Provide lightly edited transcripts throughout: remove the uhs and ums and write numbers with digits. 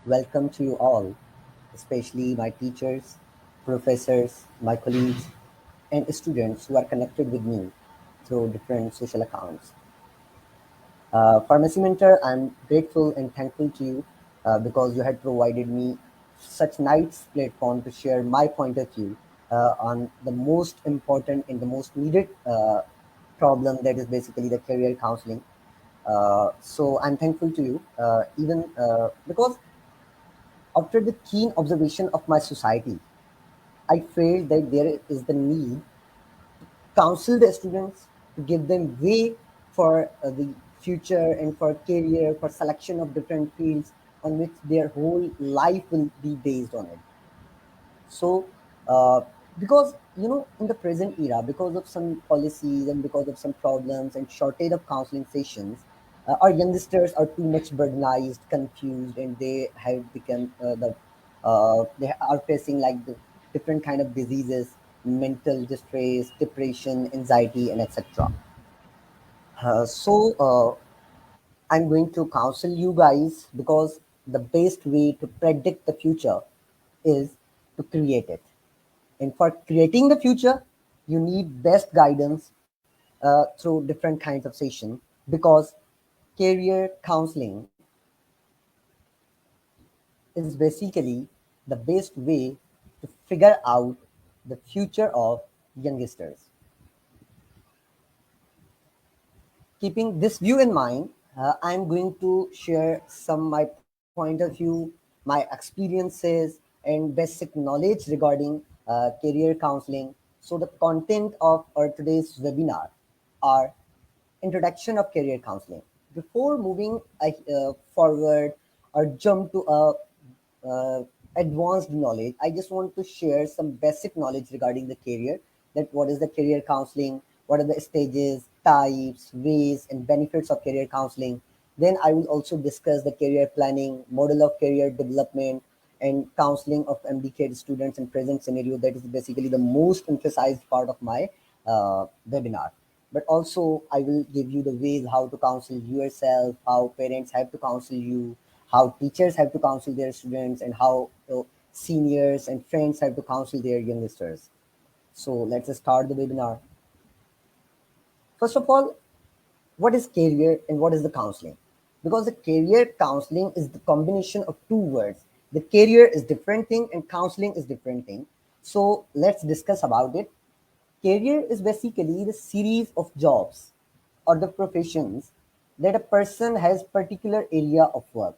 welcome to you all, especially my teachers, professors, my colleagues, and students who are connected with me through different social accounts. Pharmacy Mentor, I'm grateful and thankful to you because you had provided me such nice platform to share my point of view on the most important and the most needed problem that is basically the career counseling. So I'm thankful to you, even because after the keen observation of my society, I felt that there is the need counsel the students to give them way for the future and for career, for selection of different fields on which their whole life will be based on it. So, because in the present era, because of some policies and because of some problems and shortage of counseling sessions, our youngsters are too much burdenized, confused, and they have become they are facing like the different kind of diseases, mental distress, depression, anxiety, and etc. So I'm going to counsel you guys because the best way to predict the future is to create it. And for creating the future, you need best guidance through different kinds of session because career counseling is basically the best way to figure out the future of youngsters. Keeping this view in mind, I'm going to share some my point of view, my experiences, and basic knowledge regarding career counseling. So the content of our today's webinar are introduction of career counseling. Before moving forward or jump to a advanced knowledge, I just want to share some basic knowledge regarding the career. That what is the career counseling? What are the stages, types, ways, and benefits of career counseling? Then I will also discuss the career planning, model of career development, and counseling of MDK students in present scenario. That is basically the most emphasized part of my webinar. But also I will give you the ways how to counsel yourself, how parents have to counsel you, how teachers have to counsel their students, and how seniors and friends have to counsel their youngsters. So let's start the webinar. First of all, what is career and what is the counseling? Because the career counseling is the combination of two words. The career is different thing and counseling is different thing. So let's discuss about it. Career is basically the series of jobs or the professions that a person has particular area of work.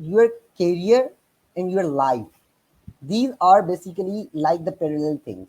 your career and your life, these are basically like the parallel things.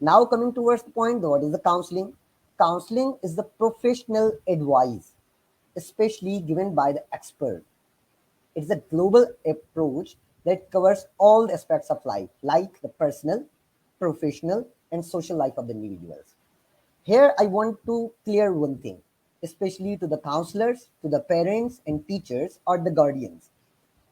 Now coming towards the point, what is the counseling? Counseling is the professional advice, especially given by the expert. It's a global approach that covers all aspects of life, like the personal, professional, and social life of the individuals. Here, I want to clear one thing, especially to the counselors, to the parents and teachers or the guardians,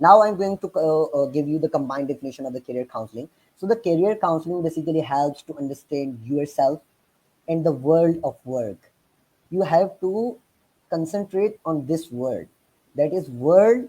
Now I'm going to give you the combined definition of the career counseling. So the career counseling basically helps to understand yourself and the world of work. You have to concentrate on this word, that is world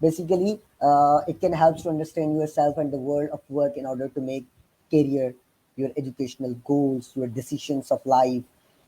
basically it can help to understand yourself and the world of work in order to make career, your educational goals, your decisions of life.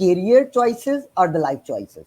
career choices are the life choices.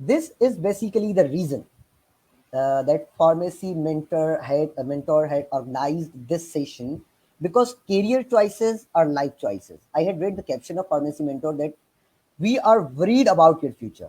This is basically the reason that pharmacy mentor had organized this session, because career choices are life choices. I had read the caption of pharmacy mentor that we are worried about your future.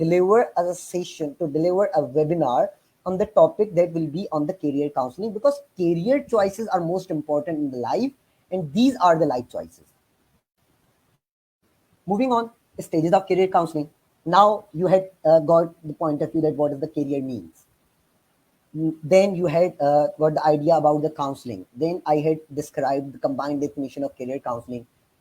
deliver a session, to deliver a webinar on the topic that will be on the career counseling, because career choices are most important in the life, and these are the life choices. Moving on, stages of career counseling. Now you had got the point of view that what does the career means. Then you had got the idea about the counseling. Then I had described the combined definition of career counseling.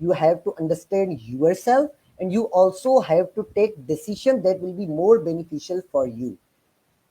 you have to understand yourself, and you also have to take decision that will be more beneficial for you.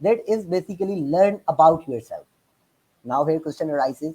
that is basically learn about yourself. Now here question arises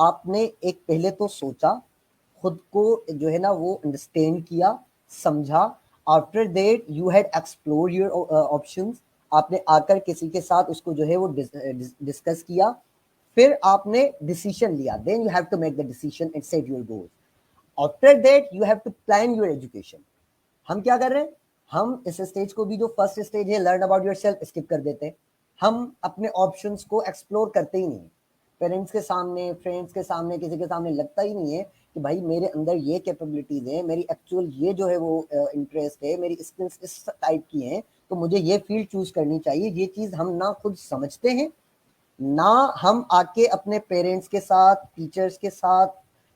آپ نے ایک پہلے تو سوچا, خود کو جو ہے نا وہ انڈرسٹینڈ کیا, سمجھا. After that you had explore your options, آپ نے آ کر کسی کے ساتھ اس کو جو ہے وہ ڈسکس کیا, پھر آپ نے ڈیسیشن لیا. Then you have to make the decision and set your goals. After that you have to plan your education. ہم کیا کر رہے ہیں, ہم اس اسٹیج کو بھی جو فرسٹ اسٹیج ہے learn about your self skip کر دیتے ہیں. ہم اپنے آپشنس کو ایکسپلور کرتے ہی نہیں. پیرنٹس کے سامنے, فرینڈس کے سامنے, کسی کے سامنے لگتا ہی نہیں ہے کہ بھائی میرے اندر یہ کیپیبلٹیز ہیں, میری ایکچوئل یہ جو ہے وہ انٹرسٹ ہے, میری اسکلس اس ٹائپ کی ہیں, تو مجھے یہ فیلڈ چوز کرنی چاہیے. یہ چیز ہم نہ خود سمجھتے ہیں, نہ ہم آ کے اپنے پیرنٹس کے ساتھ, ٹیچرس کے ساتھ,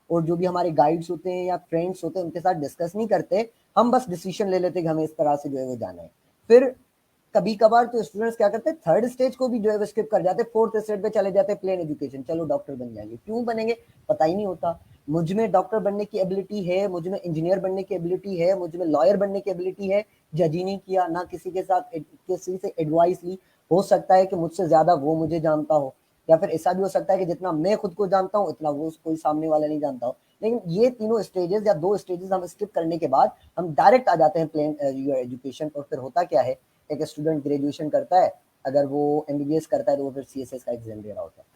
اور جو بھی ہمارے گائیڈس ہوتے ہیں یا فرینڈس ہوتے ہیں ان کے ساتھ ڈسکس نہیں کرتے. ہم بس ڈیسیشن لے لیتے کہ ہمیں اس طرح سے جو ہے وہ جانا ہے. پھر کبھی کبھار تو اسٹوڈنٹس کیا کرتے ہیں, تھرڈ اسٹیج کو بھی جو ہے وہ اسکپ کر جاتے, فورتھ اسٹیج پہ چلے جاتے, پلین ایجوکیشن, چلو ڈاکٹر بن جائیں گے. کیوں بنیں گے پتہ ہی نہیں ہوتا. مجھ میں ڈاکٹر بننے کی ایبلٹی ہے, مجھ میں انجینئر بننے کی ایبلٹی ہے, مجھ میں لائر بننے کی ایبلٹی ہے, جج ہی نہیں کیا, نہ کسی کے ساتھ کسی سے ایڈوائس لی. ہو سکتا ہے کہ مجھ سے زیادہ وہ مجھے جانتا ہو, یا پھر ایسا بھی ہو سکتا ہے کہ جتنا میں خود کو جانتا ہوں اتنا وہ کوئی سامنے والا نہیں جانتا ہو. لیکن یہ تینوں اسٹیجز یا دو اسٹیجز ہم اسکپ کرنے کے بعد ہم ڈائریکٹ آ جاتے ہیں پلین یور ایجوکیشن. اور پھر ہوتا کیا ہے, ایک اسٹوڈنٹ گریجویشن کرتا ہے, اگر وہ ایم بی بی ایس کرتا ہے تو وہ پھر سی ایس ایس کا ایگزام دے رہا ہوتا ہے.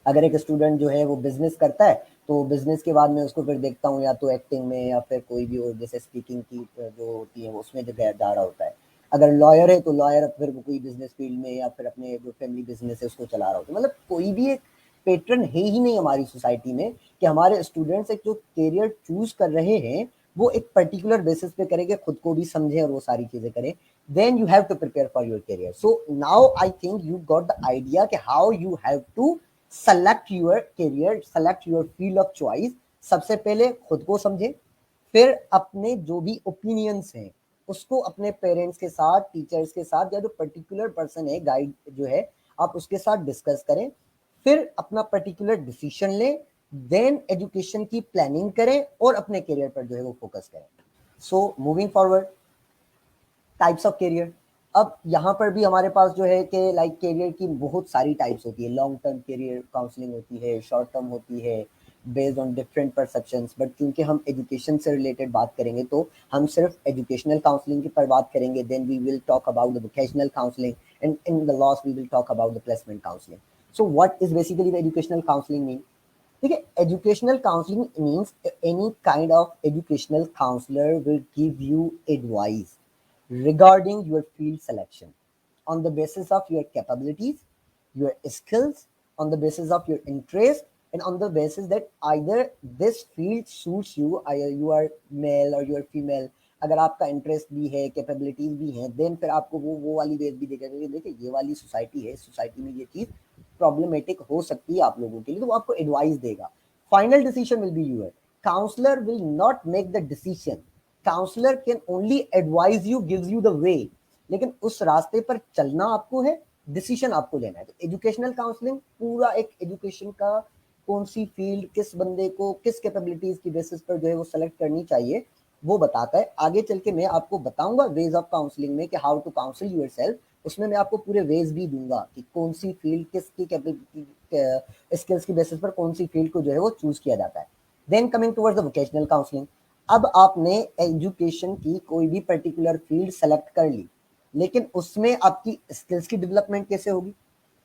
اگر ایک اسٹوڈنٹ جو ہے وہ بزنس کرتا ہے تو بزنس کے بعد میں اس کو پھر دیکھتا ہوں یا تو ایکٹنگ میں یا پھر کوئی بھی اور جیسے اسپیکنگ کی جو ہوتی ہے اس میں جو جا رہا ہوتا ہے. اگر لائر ہے تو لائر پھر کوئی بزنس فیلڈ میں یا پھر اپنے جو فیملی بزنس ہے اس کو چلا رہا ہوتا ہے. مطلب کوئی بھی ایک پیٹرن ہے ہی نہیں ہماری سوسائٹی میں کہ ہمارے اسٹوڈنٹس ایک جو کیریئر چوز کر رہے ہیں وہ ایک پرٹیکولر بیسس پہ کریں کہ خود کو بھی سمجھیں اور وہ ساری چیزیں کریں. Then you have to prepare for your career. So now I think you got the idea کہ how you have to select your career, select your field of choice. سب سے پہلے خود کو سمجھیں, پھر اپنے جو بھی اوپینینس ہیں اس کو اپنے پیرنٹس کے ساتھ, ٹیچرس کے ساتھ, یا جو پرٹیکولر پرسن ہے گائیڈ جو ہے آپ اس کے ساتھ ڈسکس کریں, پھر اپنا پرٹیکولر ڈیسیشن لیں, دین ایجوکیشن کی پلاننگ کریں اور اپنے کیریئر پر جو ہے وہ فوکس کریں. So moving forward, types of career. اب یہاں پر بھی ہمارے پاس جو ہے کہ لائک کیریئر کی بہت ساری ٹائپس ہوتی ہے. لانگ ٹرم کیریئر کاؤنسلنگ ہوتی ہے, شارٹ ٹرم ہوتی ہے, based on different perceptions. But کیونکہ ہم ایجوکیشن سے ریلیٹڈ بات کریں گے تو ہم صرف ایجوکیشنل کاؤنسلنگ پر بات کریں گے. Then we will talk about the vocational counselling, and in the last we will talk about the placement counselling. So what is basically the educational counselling mean? ٹھیک ہے, educational counselling means any kind of educational counsellor will give you advise regarding your field selection on the basis of your capabilities, your skills, on the basis of your interest, and on the basis that either this field suits you, either you are male or you are female. اگر آپ کا interest بھی ہے, capabilities بھی ہیں, دین پھر آپ کو وہ والی بیس بھی دیکھا کہ دیکھیں یہ والی سوسائٹی ہے, سوسائٹی میں یہ چیز پرابلمٹک ہو سکتی ہے آپ لوگوں کے لیے, تو وہ آپ کو ایڈوائز دے گا. Final decision will be your. Counsellor will not make the decision. Counsellor can only advise you, gives you the way, لیکن اس راستے پر چلنا آپ کو ہے, ڈیسیشن آپ کو لینا ہے. تو ایجوکیشنل کاؤنسلنگ پورا ایک ایجوکیشن کا کون سی فیلڈ کس بندے کو کس کیپیبلٹیز کی بیسس پر جو ہے وہ سلیکٹ کرنی چاہیے وہ بتاتا ہے. آگے چل کے میں آپ کو بتاؤں گا ویز آف کاؤنسلنگ میں کہ how to counsel yourself. اس میں آپ کو پورے ویز بھی دوں گا کہ کون سی فیلڈ کس کی اسکلس کی بیسس پر کون سی فیلڈ کو جو ہے وہ چوز کیا جاتا ہے. Then coming toward the vocational counselling. اب آپ نے ایجوکیشن کی کوئی بھی پرٹیکولر فیلڈ سلیکٹ کر لی, لیکن اس میں آپ کی اسکلس کی ڈیولپمنٹ کیسے ہوگی,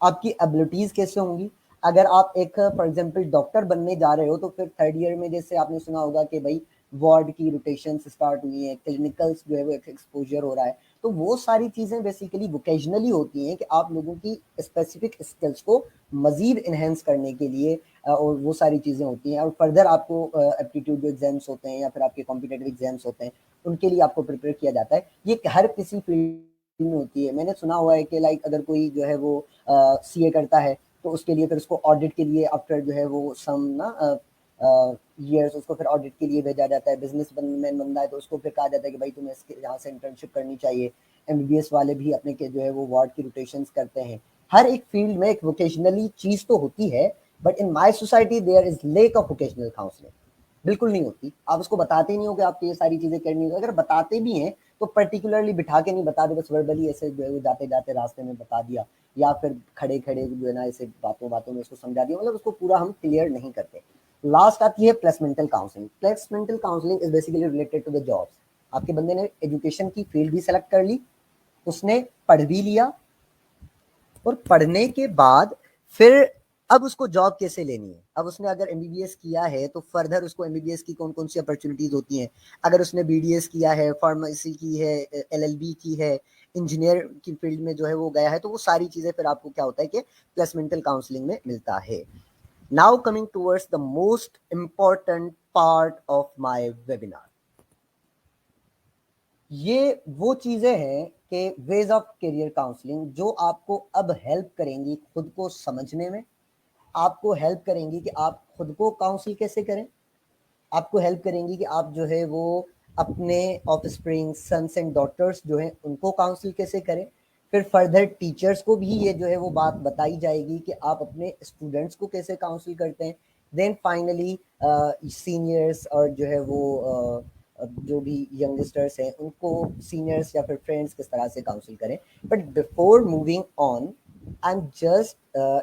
آپ کی ایبلٹیز کیسے ہوں گی. اگر آپ ایک فار ایگزامپل ڈاکٹر بننے جا رہے ہو تو پھر تھرڈ ایئر میں جیسے آپ نے سنا ہوگا کہ بھائی وارڈ کی روٹیشنز اسٹارٹ ہوئی ہیں, کلینکلس جو ہے وہ ایکسپوجر ہو رہا ہے. تو وہ ساری چیزیں بیسیکلی ووکیشنلی ہوتی ہیں کہ آپ لوگوں کی اسپیسیفک اسکلس کو مزید انہینس کرنے کے لیے, اور وہ ساری چیزیں ہوتی ہیں. اور فردر آپ کو ایپٹیٹیوڈ جو ایگزامس ہوتے ہیں یا پھر آپ کے کمپیٹیٹیو ایگزامس ہوتے ہیں ان کے لیے آپ کو پریپیئر کیا جاتا ہے. یہ ہر کسی فیلڈ میں ہوتی ہے. میں نے سنا ہوا ہے کہ لائک اگر کوئی جو ہے وہ سی اے کرتا ہے تو اس کے لیے پھر اس کو آڈٹ کے لیے آفٹر جو ہے وہ سم نا ایئرس اس کو پھر آڈٹ کے لیے بھیجا جاتا ہے. بزنس مین بندہ ہے تو اس کو پھر کہا جاتا ہے کہ بھائی تمہیں یہاں سے انٹرنشپ کرنی چاہیے. ایم بی بی ایس والے بھی اپنے جو ہے وہ وارڈ کی روٹیشنز کرتے ہیں. ہر ایک فیلڈ میں ایک ووکیشنلی چیز تو ہوتی ہے, but in my society there is lack of vocational counselling. بالکل نہیں ہوتی. آپ اس کو بتاتے نہیں ہو کہ آپ کو یہ ساری چیزیں کرنی ہو. اگر بتاتے بھی ہیں تو پرٹیکولرلی بٹھا کے نہیں بتاتے, بس وربلی ایسے جو ہے جاتے جاتے راستے میں بتا دیا. یا پھر کھڑے کھڑے جو ہے نا ایسے باتوں باتوں میں اس کو سمجھا دیا, مطلب اس کو پورا ہم کلیئر نہیں کرتے. لاسٹ آتی ہے placemental counselling. Placemental counselling is basically related to the jobs. آپ کے بندے نے ایجوکیشن کی فیلڈ بھی سلیکٹ کر لی, اس نے پڑھ بھی لیا, اور پڑھنے کے بعد پھر اب اس کو جاب کیسے لینی ہے. اب اس نے اگر ایم بی بی ایس کیا ہے تو فردر اس کو ایم بی بی ایس کی کون کون سی اپرچونیٹیز ہوتی ہیں. اگر اس نے بی ڈی ایس کیا ہے, فارمیسی کی ہے, ایل ایل بی کی ہے, انجینئر کی فیلڈ میں جو ہے وہ گیا ہے, تو وہ ساری چیزیں پھر آپ کو کیا ہوتا ہے کہ پلیسمنٹل کاؤنسلنگ میں ملتا ہے. Now coming towards the most important part of my webinar. یہ وہ چیزیں ہیں کہ ویز آف کیریئر کاؤنسلنگ جو آپ کو اب ہیلپ کریں گی خود کو سمجھنے میں, آپ کو ہیلپ کریں گی کہ آپ خود کو کاؤنسل کیسے کریں, آپ کو ہیلپ کریں گی کہ آپ جو ہے وہ اپنے of spring since and daughters جو ہیں ان کو کاؤنسل کیسے کریں. پھر فردر ٹیچرس کو بھی یہ جو ہے وہ بات بتائی جائے گی کہ آپ اپنے اسٹوڈنٹس کو کیسے کاؤنسل کرتے ہیں. دین فائنلی سینئرس اور جو ہے وہ جو بھی ینگسٹرس ہیں ان کو سینئرس یا پھر فرینڈس کس طرح سے کاؤنسل کریں. But before moving on, I'm just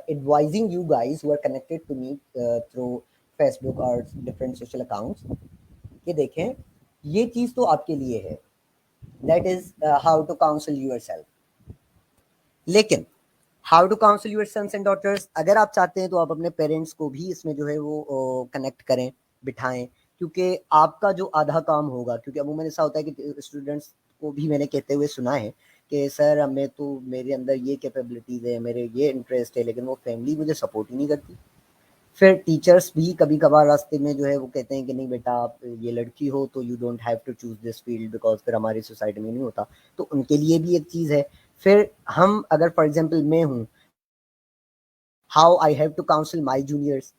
advising you guys who are connected to me through Facebook or different social accounts کہ دیکھیں یہ چیز تو آپ کے لیے ہے, that is how to counsel yourself. لیکن how to counsel your sons and daughters اگر آپ چاہتے ہیں تو آپ اپنے پیرنٹس کو بھی اس میں جو ہے وہ کنیکٹ کریں, بٹھائیں, کیونکہ آپ کا جو آدھا کام ہوگا, کیونکہ عموماً ایسا ہوتا ہے کہ اسٹوڈنٹس کو بھی میں نے کہتے ہوئے سنا ہے کہ سر ہمیں تو میرے اندر یہ کیپیبلٹیز ہے, میرے یہ انٹرسٹ ہے, لیکن وہ فیملی مجھے سپورٹ ہی نہیں کرتی. پھر ٹیچرس بھی کبھی کبھار راستے میں جو ہے وہ کہتے ہیں کہ نہیں بیٹا آپ یہ لڑکی ہو تو you don't have to choose this field because پھر ہماری سوسائٹی میں نہیں ہوتا, تو ان کے لیے بھی ایک چیز ہے. پھر ہم اگر فار ایگزامپل میں ہوں, how I have to counsel my juniors,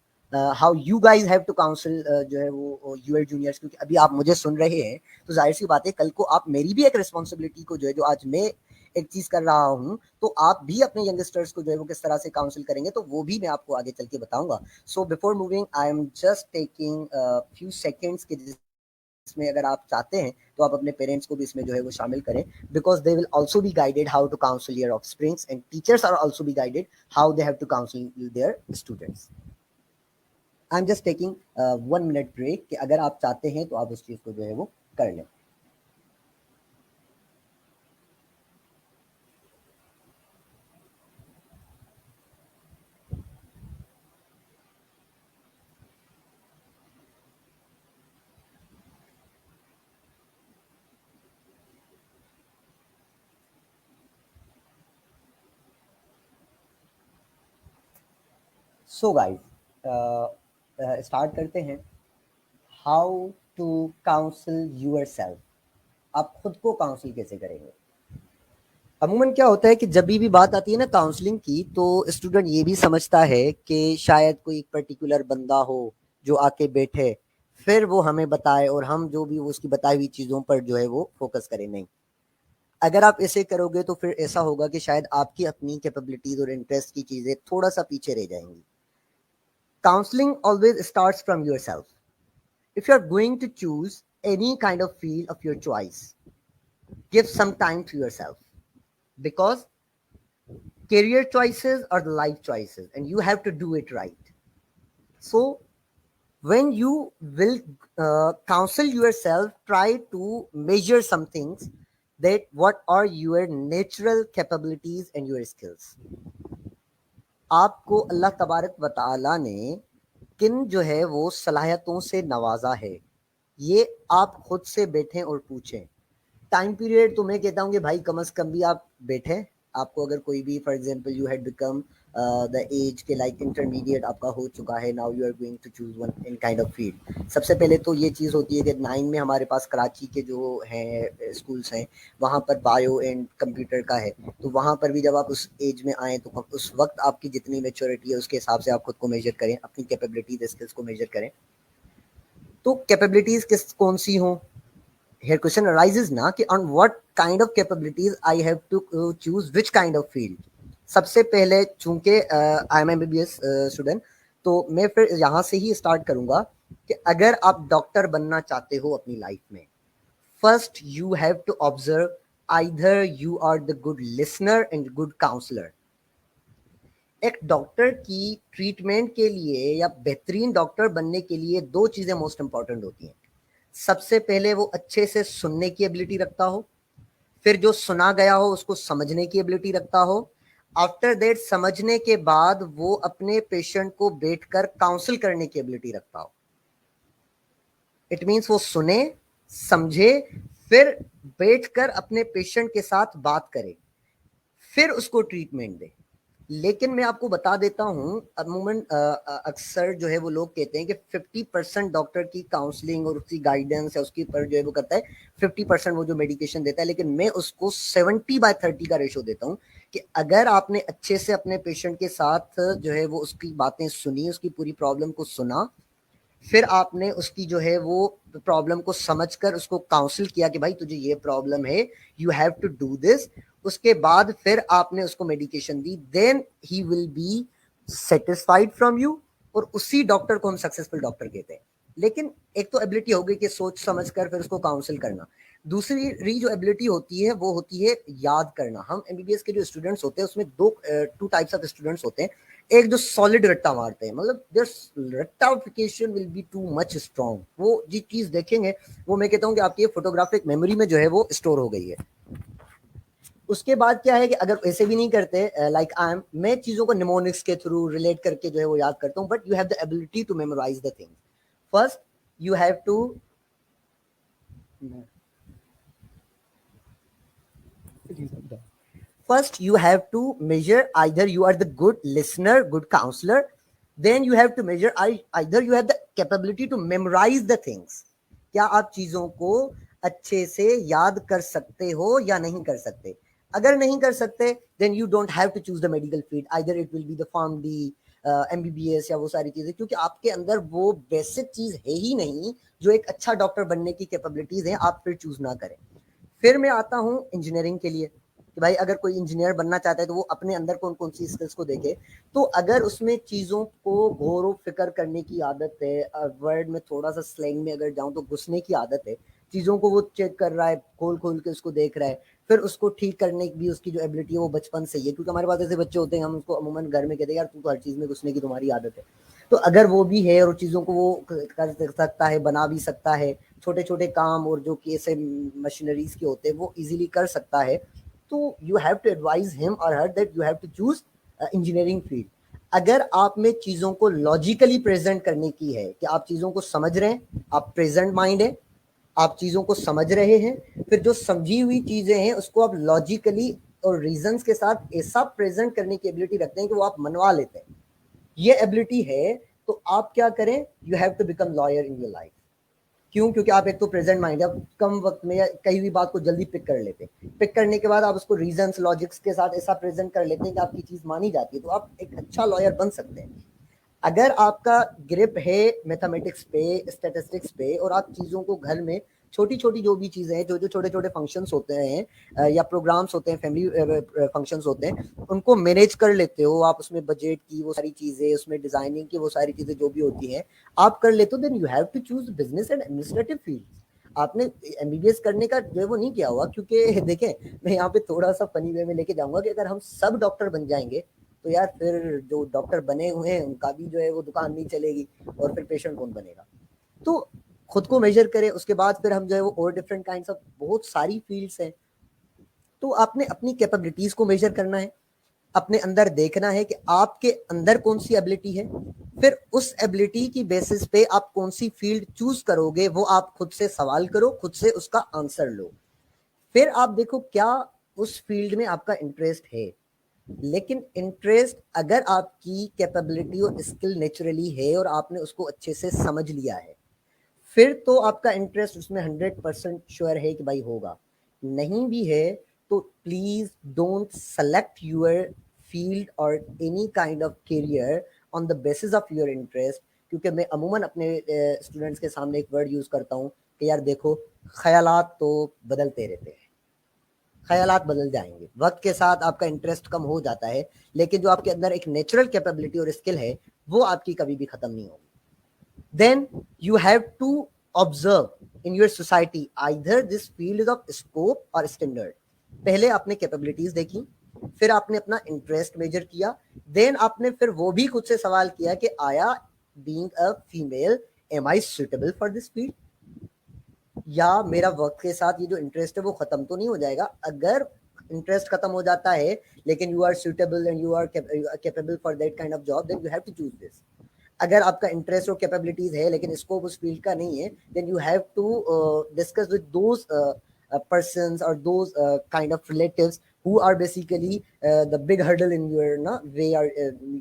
how you guys have to counsel جو ہے وہ یور جونیئرس, کیونکہ ابھی آپ مجھے سن رہے ہیں تو ظاہر سی بات ہے کل کو آپ میری بھی ایک ریسپانسبلٹی کو جو ہے جو آج میں ایک چیز کر رہا ہوں تو آپ بھی اپنے ینگسٹرس کو جو ہے وہ کس طرح سے کاؤنسل کریں گے, تو وہ بھی میں آپ کو آگے چل کے بتاؤں گا. So before moving I am just taking few seconds کے جس میں اگر آپ چاہتے ہیں تو آپ اپنے پیرنٹس کو بھی اس میں جو ہے وہ شامل کریں, because they will also be guided how to counsel your offsprings and teachers are also be guided how they have to counsel their students. I'm just taking 1 minute break کہ اگر آپ چاہتے ہیں تو آپ اس چیز کو جو ہے وہ کر لیں. So guys, اسٹارٹ کرتے ہیں. How to counsel yourself. آپ خود کو کاؤنسل کیسے کریں گے. عموماً کیا ہوتا ہے کہ جب بھی بات آتی ہے نا کاؤنسلنگ کی, تو اسٹوڈنٹ یہ بھی سمجھتا ہے کہ شاید کوئی پرٹیکولر بندہ ہو جو آ کے بیٹھے پھر وہ ہمیں بتائے اور ہم جو بھی اس کی بتائی ہوئی چیزوں پر جو ہے وہ فوکس کریں. نہیں, اگر آپ ایسے کرو گے تو پھر ایسا ہوگا کہ شاید آپ کی اپنی کیپیبلٹیز اور انٹرسٹ کی چیزیں تھوڑا سا پیچھے رہ جائیں گی. Counselling always starts from yourself. If you are going to choose any kind of field of your choice, give some time to yourself, because career choices are the life choices and you have to do it right. So when you will counsel yourself, try to measure some things, that what are your natural capabilities and your skills. آپ کو اللہ تبارک و تعالی نے کن جو ہے وہ صلاحیتوں سے نوازا ہے, یہ آپ خود سے بیٹھیں اور پوچھیں. ٹائم پیریڈ تو میں کہتا ہوں کہ بھائی کم از کم بھی آپ بیٹھیں. آپ کو اگر کوئی بھی for example you had become the age کے لائک انٹرمیڈیٹ آپ کا ہو چکا ہے, now you are going to choose one in kind of field. سب سے پہلے تو یہ چیز ہوتی ہے کہ 9 میں ہمارے پاس کراچی کے جو ہیں اسکولس ہیں وہاں پر بایو اینڈ کمپیوٹر کا ہے, تو وہاں پر بھی جب آپ اس ایج میں آئیں تو اس وقت آپ کی جتنی میچورٹی ہے اس کے حساب سے آپ خود کو میجر کریں, اپنی کیپیبلٹیز اسکلس کو میجر کریں. تو کیپیبلٹیز کون سی ہوں, here question arises نا کہ on what kind of capabilities I have to choose which kind of field. سب سے پہلے چونکہ I am MBBS اسٹوڈنٹ, تو میں پھر یہاں سے ہی اسٹارٹ کروں گا کہ اگر آپ ڈاکٹر بننا چاہتے ہو اپنی لائف میں, first you have to observe either you are the good listener and good counselor. ایک ڈاکٹر کی ٹریٹمنٹ کے لیے یا بہترین ڈاکٹر بننے کے لیے دو چیزیں موسٹ امپورٹنٹ ہوتی ہیں. سب سے پہلے وہ اچھے سے سننے کی ایبلٹی رکھتا ہو, پھر جو سنا گیا ہو اس کو سمجھنے کی ایبلٹی رکھتا ہو, آفٹر دیٹ سمجھنے کے بعد وہ اپنے پیشنٹ کو بیٹھ کر کاؤنسل کرنے کی ایبلٹی رکھتا ہو. اٹ مینس وہ سنے, سمجھے, پھر بیٹھ کر اپنے پیشنٹ کے ساتھ بات کرے, پھر اس کو ٹریٹمنٹ دے. لیکن میں آپ کو بتا دیتا ہوں, عموماً اکثر جو ہے وہ لوگ کہتے ہیں کہ 50% ڈاکٹر کی کاؤنسلنگ اور اس کی گائیڈنس یا اس کی پر جو ہے وہ کرتا ہے 50% وہ جو میڈیکیشن دیتا ہے, لیکن میں اس کو 70/30 کا ریشو دیتا ہوں کہ اگر آپ نے اچھے سے اپنے پیشنٹ کے ساتھ جو ہے وہ اس کی باتیں سنی, اس کی پوری پرابلم کو سنا, پھر آپ نے اس کی جو ہے وہ پرابلم کو سمجھ کر اس کو کاؤنسل کیا کہ بھائی تجھے یہ پرابلم ہے, you have to do this, اس کے بعد پھر آپ نے اس کو میڈیکیشن دی, then he will be satisfied from you, اور اسی ڈاکٹر کو ہم سکسیسفل ڈاکٹر کہتے ہیں. لیکن ایک تو ایبلٹی ہو گئی کہ سوچ سمجھ کر پھر اس کو کاؤنسل کرنا. دوسری جو ایبلٹی ہوتی ہے وہ ہوتی ہے یاد کرنا. ہم ایم بی بی ایس کے جو اسٹوڈنٹس ہوتے ہیں اس میں ٹو ٹائپس آف اسٹوڈنٹس ہوتے ہیں. ایک جو سالڈ رٹا مارتے ہیں, مطلب دیر رٹافیکیشن will be too much strong. وہ جی چیز دیکھیں گے وہ میں کہتا ہوں کہ آپ کی فوٹوگرافک میموری میں جو ہے وہ اسٹور ہو گئی ہے. اس کے بعد کیا ہے کہ اگر ایسے بھی نہیں کرتے, لائک میں چیزوں کو نیمونکس کے تھرو ریلیٹ کر کے جو ہے وہ یاد کرتا ہوں, but you have the ability to memorize the thing. First you have to First, you have to measure either you are the good listener, good counselor. Then you have to measure either you have the capability to memorize the things. کیا آپ چیزوں کو اچھے سے یاد کر سکتے ہو یا نہیں کر سکتے. اگر نہیں کر سکتے then you don't have to choose the medical field. Either it will be the PharmD, MBBS یا وہ ساری چیزیں, کیونکہ آپ کے اندر وہ بیسک چیز ہے ہی نہیں جو ایک اچھا ڈاکٹر بننے کی کیپبلٹیز ہیں, آپ پھر چوز نہ کریں. پھر میں آتا ہوں انجینئرنگ کے لیے کہ بھائی اگر کوئی انجینئر بننا چاہتا ہے تو وہ اپنے اندر کون کون سی اسکلس کو دیکھے. تو اگر اس میں چیزوں کو غور و فکر کرنے کی عادت ہے, ورڈ میں تھوڑا سا سلینگ میں اگر جاؤں تو گھسنے کی عادت ہے, چیزوں کو وہ چیک کر رہا ہے, کھول کھول کے اس کو دیکھ رہا ہے, پھر اس کو ٹھیک کرنے کی بھی اس کی جو ایبلٹی ہے وہ بچپن سے ہی ہے. کیونکہ ہمارے پاس ایسے بچے ہوتے ہیں, ہم اس کو عموماً گھر میں کہتے ہیں یار تو ہر چیز میں گھسنے کی تمہاری عادت ہے. تو اگر وہ بھی ہے اور چیزوں کو وہ کر سکتا ہے, بنا بھی سکتا ہے, چھوٹے چھوٹے کام اور جو کہ ایسے مشینریز کے ہوتے ہیں وہ ایزیلی کر سکتا ہے, تو یو ہیو ٹو ایڈوائز ہم اور ہر that you have to choose engineering field. اگر آپ میں چیزوں کو لاجیکلی پریزنٹ کرنے کی ہے کہ آپ چیزوں کو سمجھ رہے ہیں, آپ پریزنٹ مائنڈ ہیں, آپ چیزوں کو سمجھ رہے ہیں, پھر جو سمجھی ہوئی چیزیں ہیں اس کو آپ لاجیکلی اور ریزنس کے ساتھ ایسا پریزنٹ کرنے کی ایبلٹی رکھتے ہیں کہ وہ آپ منوا لیتے ہیں, یہ ایبلٹی ہے, تو آپ کیا کریں, you have to become lawyer in your life. کیوں؟ کیونکہ آپ ایک تو پریزنٹ مائنڈ ہے, کم وقت میں یا کئی بھی بات کو جلدی پک کر لیتے ہیں, پک کرنے کے بعد آپ اس کو ریزنس لاجکس کے ساتھ ایسا پریزنٹ کر لیتے ہیں کہ آپ کی چیز مانی جاتی ہے, تو آپ ایک اچھا لائر بن سکتے ہیں. اگر آپ کا گرپ ہے میتھمیٹکس پہ, اسٹیٹسٹکس پہ, اور آپ چیزوں کو گھر میں چھوٹی چھوٹی جو بھی چیزیں ہیں, جو چھوٹے چھوٹے فنکشنس ہوتے ہیں یا پروگرامس ہوتے ہیں, فیملی فنکشنس ہوتے ہیں, ان کو مینیج کر لیتے ہو آپ, اس میں بجٹ کی وہ ساری چیزیں, اس میں ڈیزائننگ کی وہ ساری چیزیں جو بھی ہوتی ہیں آپ کر لیتے ہو, then you have to choose business and administrative field. آپ نے ایم بی بی ایس کرنے کا جو ہے وہ نہیں کیا ہوا, کیونکہ دیکھیں میں یہاں پہ تھوڑا سا فنی وے میں لے کے جاؤں گا کہ اگر ہم سب ڈاکٹر بن جائیں گے تو یار پھر جو ڈاکٹر بنے ہوئے ہیں ان کا بھی جو ہے وہ دکان نہیں چلے گی, اور پھر پیشنٹ کون بنے گا. تو خود کو میجر کرے, اس کے بعد پھر ہم جو ہے وہ اور ڈفرنٹ کائنڈس آف بہت ساری فیلڈس ہیں, تو آپ نے اپنی کیپبلٹیز کو میجر کرنا ہے, اپنے اندر دیکھنا ہے کہ آپ کے اندر کون سی ایبلٹی ہے, پھر اس ایبلٹی کی بیسس پہ آپ کون سی فیلڈ چوز کرو گے وہ آپ خود سے سوال کرو, خود سے اس کا آنسر لو, پھر آپ دیکھو کیا اس فیلڈ میں آپ کا انٹرسٹ ہے. لیکن انٹرسٹ اگر آپ کی کیپبلٹی اور اسکل نیچرلی ہے اور آپ نے اس کو اچھے سے سمجھ لیا ہے, پھر تو آپ کا انٹرسٹ اس میں 100% شیور ہے کہ بھائی ہوگا. نہیں بھی ہے تو please don't select your field اور any kind of career on the basis of your interest. کیونکہ میں عموماً اپنے اسٹوڈنٹس کے سامنے ایک ورڈ یوز کرتا ہوں کہ یار دیکھو خیالات تو بدلتے رہتے ہیں, خیالات بدل جائیں گے, وقت کے ساتھ آپ کا انٹرسٹ کم ہو جاتا ہے, لیکن جو آپ کے اندر ایک نیچرل کیپبلٹی اور اسکل ہے وہ آپ کی کبھی بھی ختم نہیں ہوگی. Then you have to observe in your society either this field is of scope or standard. پہلے آپ نے کیپبلٹیز دیکھی, پھر آپ نے اپنا انٹرسٹ میجر کیا, دین آپ نے پھر وہ بھی خود سے سوال کیا کہ آیا being a female am I suitable for this field, یا میرا وقت کے ساتھ یہ جو انٹرسٹ ہے وہ ختم تو نہیں ہو جائے گا. اگر انٹرسٹ ختم ہو جاتا ہے لیکن you are suitable and you are capable for that kind of job, then you have to choose this. اگر آپ کا انٹرسٹ اور کیپیبلٹیز ہے لیکن اسکوپ اس فیلڈ کا نہیں ہے, then you have to discuss with those persons or those kind of relatives who are basically the big hurdle in your way or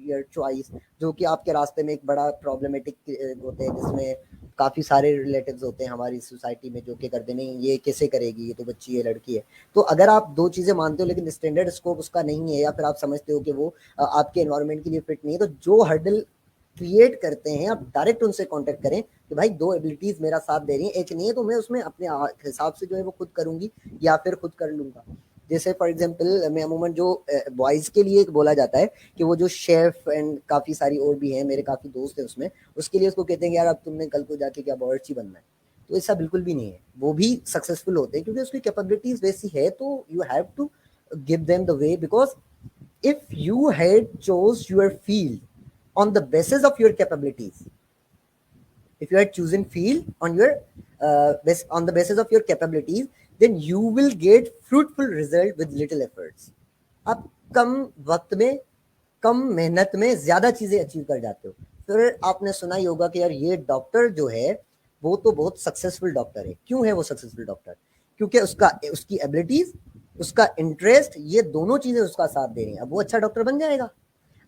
your choice, جو کہ آپ کے راستے میں ایک بڑا پرابلمٹک ہوتے ہیں, جس میں کافی سارے ریلیٹیوز ہوتے ہیں ہماری سوسائٹی میں جو کہ کرتے نہیں یہ کیسے کرے گی, یہ تو بچی ہے, لڑکی ہے. تو اگر آپ دو چیزیں مانتے ہو لیکن اسٹینڈرڈ اسکوپ اس کا نہیں ہے, یا پھر آپ سمجھتے ہو کہ وہ آپ کے انوائرمنٹ کے لیے فٹ نہیں ہے, تو جو ہرڈل کریٹ کرتے ہیں آپ ڈائریکٹ ان سے کانٹیکٹ کریں کہ بھائی دو ایبلٹیز میرا ساتھ دے رہی ہیں, ایک نہیں ہے تو میں اس میں اپنے حساب سے جو ہے وہ خود کروں گی یا پھر خود کر لوں گا. جیسے فار ایگزامپل میں عموماً جو بوائز کے لیے بولا جاتا ہے کہ وہ جو شیف اینڈ کافی ساری اور بھی ہیں, میرے کافی دوست ہیں اس کے لیے اس کو کہتے ہیں کہ یار اب تم نے کل کو جا کے کیا باورچی بننا ہے. تو ایسا بالکل بھی نہیں ہے, وہ بھی سکسیزفل ہوتے ہیں کیونکہ اس کی کیپیبلٹیز ویسی ہے. تو you have to give them the way, because if you had chose your field on the basis of your capabilities, if you had chosen field on your on the basis of your capabilities, then you will get fruitful result with little efforts. آپ کم وقت میں کم محنت میں زیادہ چیزیں achieve کر جاتے ہو. پھر آپ نے سنا ہی ہوگا کہ یار یہ ڈاکٹر جو ہے وہ تو بہت سکسیسفل ڈاکٹر ہے. کیوں ہے وہ سکسیسفل ڈاکٹر؟ کیونکہ اس کی ایبلٹیز, اس کا انٹرسٹ, یہ دونوں چیزیں اس کا ساتھ دے رہی ہیں. اب وہ اچھا ڈاکٹر بن جائے گا.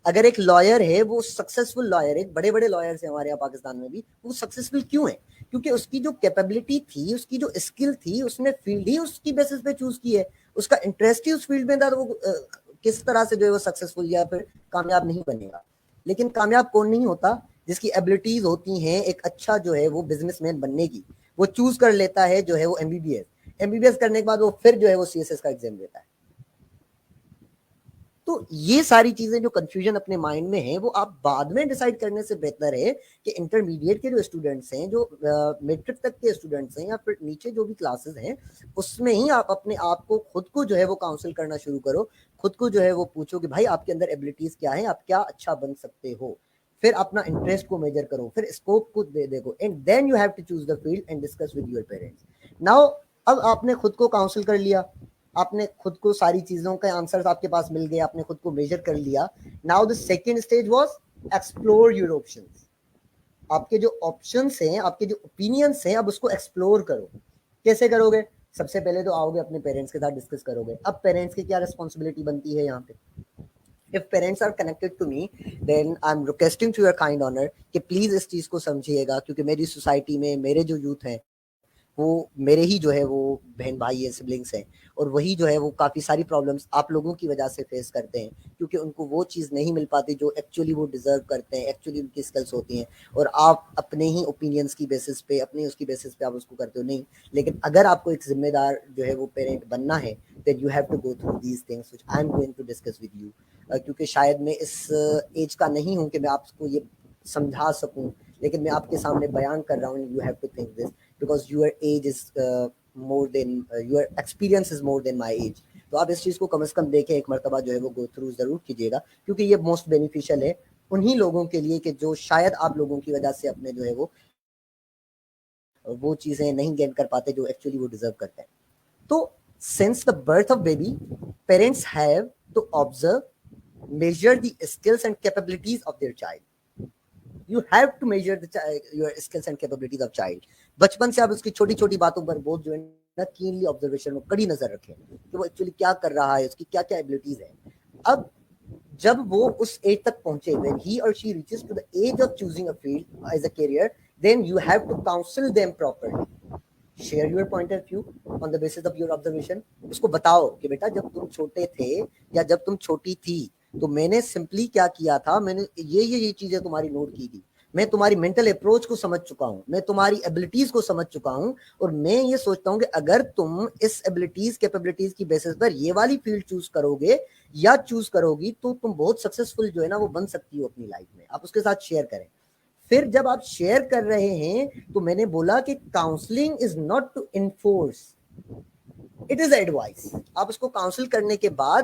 اگر ایک لائر ہے وہ سکسیسفل لائر ہے, بڑے بڑے لائرس ہیں ہمارے یہاں پاکستان میں بھی, وہ سکسیسفل کیوں ہیں؟ کیونکہ اس کی جو کیپیبلٹی تھی, اس کی جو اسکل تھی, اس نے فیلڈ ہی اس کی بیسس پہ چوز کی ہے, اس کا انٹرسٹ ہی اس فیلڈ میں تھا. تو وہ کس طرح سے جو ہے وہ سکسیسفل یا پھر کامیاب نہیں بنے گا. لیکن کامیاب کون نہیں ہوتا؟ جس کی ایبلٹیز ہوتی ہیں ایک اچھا جو ہے وہ بزنس مین بننے کی, وہ چوز کر لیتا ہے جو ہے وہ ایم بی بی ایس کرنے کے بعد وہ پھر جو ہے وہ سی ایس ایس کا ایگزام دیتا ہے. تو یہ ساری چیزیں جو کنفیوژن اپنے مائنڈ میں ہیں وہ آپ بعد میں ڈیسائیڈ کرنے سے بہتر ہے کہ انٹرمیڈیٹ کے جو اسٹوڈنٹس ہیں, جو میٹرک تک کے اسٹوڈنٹس ہیں, یا پھر نیچے جو بھی کلاسز ہیں, اس میں ہی آپ اپنے آپ کو خود کو جو ہے وہ کاؤنسل کرنا شروع کرو. خود کو جو ہے وہ پوچھو کہ بھائی آپ کے اندر ایبلٹیز کیا ہیں, آپ کیا اچھا بن سکتے ہو. پھر اپنا انٹرسٹ کو میجر کرو, پھر اسکوپ کو دیکھو, and then you have to choose the field and discuss with your parents. Now اب آپ نے خود کو کاؤنسل کر لیا, آپ نے خود کو ساری چیزوں کے آنسرز آپ کے پاس مل گئے, آپ نے خود کو میجر کر لیا. Now the second stage was explore your options. آپ کے جو آپشنس ہیں, آپ کے جو اوپینینس ہیں, اب اس کو ایکسپلور کرو. کیسے کرو گے؟ سب سے پہلے تو آؤ گے اپنے پیرنٹس کے ساتھ ڈسکس کرو گے. اب پیرنٹس کی کیا رسپانسبلٹی بنتی ہے یہاں پہ؟ If parents are connected to me, then I'm requesting to your kind honor کہ پلیز اس چیز کو سمجھیے گا, کیونکہ میری سوسائٹی میں میرے جو یوتھ ہیں وہ میرے ہی جو ہے وہ بہن بھائی ہیں, سبلنگس ہیں, اور وہی جو ہے وہ کافی ساری پرابلمس آپ لوگوں کی وجہ سے فیس کرتے ہیں, کیونکہ ان کو وہ چیز نہیں مل پاتی جو ایکچولی وہ ڈیزرو کرتے ہیں, ایکچولی ان کی اسکلس ہوتی ہیں, اور آپ اپنے ہی اوپینینس کی بیسس پہ, اپنے اس کی بیسس پہ آپ اس کو کرتے ہو نہیں. لیکن اگر آپ کو ایک ذمہ دار جو ہے وہ پیرنٹ بننا ہے, then you have to go through these things which I'm going to discuss with you. کیونکہ شاید میں اس ایج کا نہیں ہوں کہ میں آپ کو یہ سمجھا سکوں, لیکن میں آپ کے سامنے بیان کر رہا ہوں. You have to think this because your age is more than your experience is more than my age. تو آپ اس چیز کو کم از کم دیکھیں, ایک مرتبہ جو ہے وہ گو تھرو ضرور کیجیے گا, کیونکہ یہ موسٹ بینیفیشل ہے انہی لوگوں کے لیے کہ جو شاید آپ لوگوں کی وجہ سے اپنے جو ہے وہ چیزیں نہیں گین کر پاتے جو ایکچولی وہ ڈیزرو کرتے ہیں. تو since the birth of baby, parents have to observe, measure the skills and capabilities of their child. You have to measure your skills and capabilities of child. بچپن سے آپ اس کی چھوٹی چھوٹی باتوں پر بہت جو ہے نا کینلی آبزرویشن میں کڑی نظر رکھیں کہ وہ ایکچولی کیا کر رہا ہے, اس کی کیا کیا ایبلٹیز ہیں. اب جب وہ اس ایج تک پہنچے, when he or she reaches to the age of choosing a field as a career, then you have to counsel them properly. Share your point of view on the basis of your observation. اس کو بتاؤ کہ بیٹا جب تم چھوٹے تھے یا جب تم چھوٹی تھی تو میں نے سمپلی کیا کیا تھا, میں نے یہ چیزیں تمہاری نوٹ کی تھی, میں تمہاری مینٹل اپروچ کو سمجھ چکا ہوں, میں تمہاری ایبلٹیز کو سمجھ چکا ہوں, اور میں یہ سوچتا ہوں کہ اگر تم اس ایبلٹیز کیپیبلٹیز کی بیسس پر یہ والی فیلڈ چوز کرو گے یا چوز کرو گی تو تم بہت سکسیسفل جو ہے نا وہ بن سکتی ہو اپنی لائف میں. آپ اس کے ساتھ شیئر کریں. پھر جب آپ شیئر کر رہے ہیں تو میں نے بولا کہ counselling is not to enforce, it is advice. آپ اس کو کاؤنسل کرنے کے بعد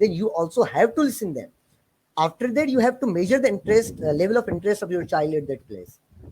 then you also have to listen them. After that you have to measure the interest level of interest of your child at that place.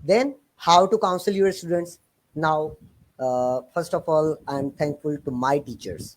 Then how to counsel your students? Now, first of all, I am thankful to my teachers.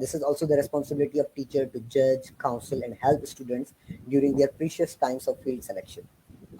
this is also the responsibility of teacher to judge, counsel and help students during their precious times of field selection.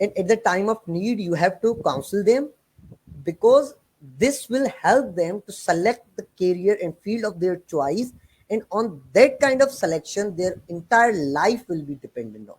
and at the time of need you have to counsel them, because this will help them to select the career and field of their choice, and on that kind of selection their entire life will be dependent on,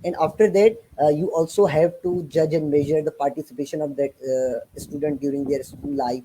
And after that, you also have to judge and measure the participation of that student during their school life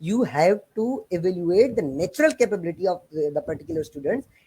you have to evaluate the natural capability of the particular students।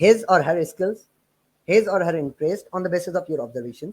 his or her skills, his or her interest on the basis of your observations।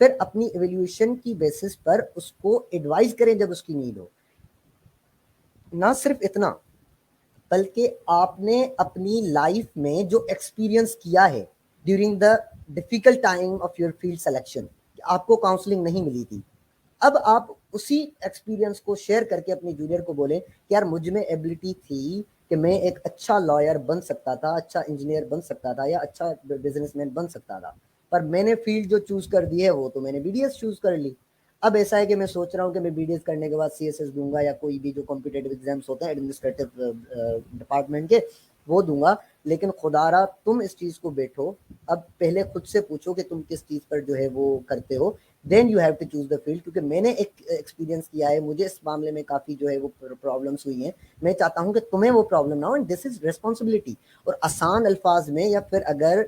پھر اپنی evaluation کی basis پر اس کو advise کریں جب اس کی need ہو. نہ صرف اتنا بلکہ آپ نے اپنی لائف میں جو ایکسپیرئنس کیا ہے during the difficult time of your field selection, آپ کو کاؤنسلنگ نہیں ملی تھی, اب آپ اسی ایکسپیرینس کو شیئر کر کے اپنے جونیئر کو بولیں کہ یار مجھ میں ایبلٹی تھی کہ میں ایک اچھا لائر بن سکتا تھا, اچھا انجینئر بن سکتا تھا, یا اچھا بزنس مین بن سکتا تھا, پر میں نے فیلڈ جو چوز کر دی ہے وہ تو میں نے بی ڈی ایس چوز کر لی. اب ایسا ہے کہ میں سوچ رہا ہوں کہ میں بی ڈی ایس کرنے کے بعد سی ایس ایس دوں گا, یا کوئی بھی جو کمپیٹیٹیو ایگزامس ہوتے ہیں ایڈمنسٹریٹو ڈپارٹمنٹ کے وہ دوں گا. لیکن خدا را تم اس چیز کو بیٹھو, اب پہلے خود سے پوچھو کہ تم کس چیز پر جو ہے وہ کرتے ہو, then you have to choose the field. کیونکہ میں نے ایک ایکسپیرینس کیا ہے, مجھے اس معاملے میں کافی جو ہے وہ پرابلمس ہوئی ہیں, میں چاہتا ہوں کہ تمہیں وہ پرابلم نہ ہو, اینڈ دس از ریسپانسبلٹی. اور آسان الفاظ میں یا پھر اگر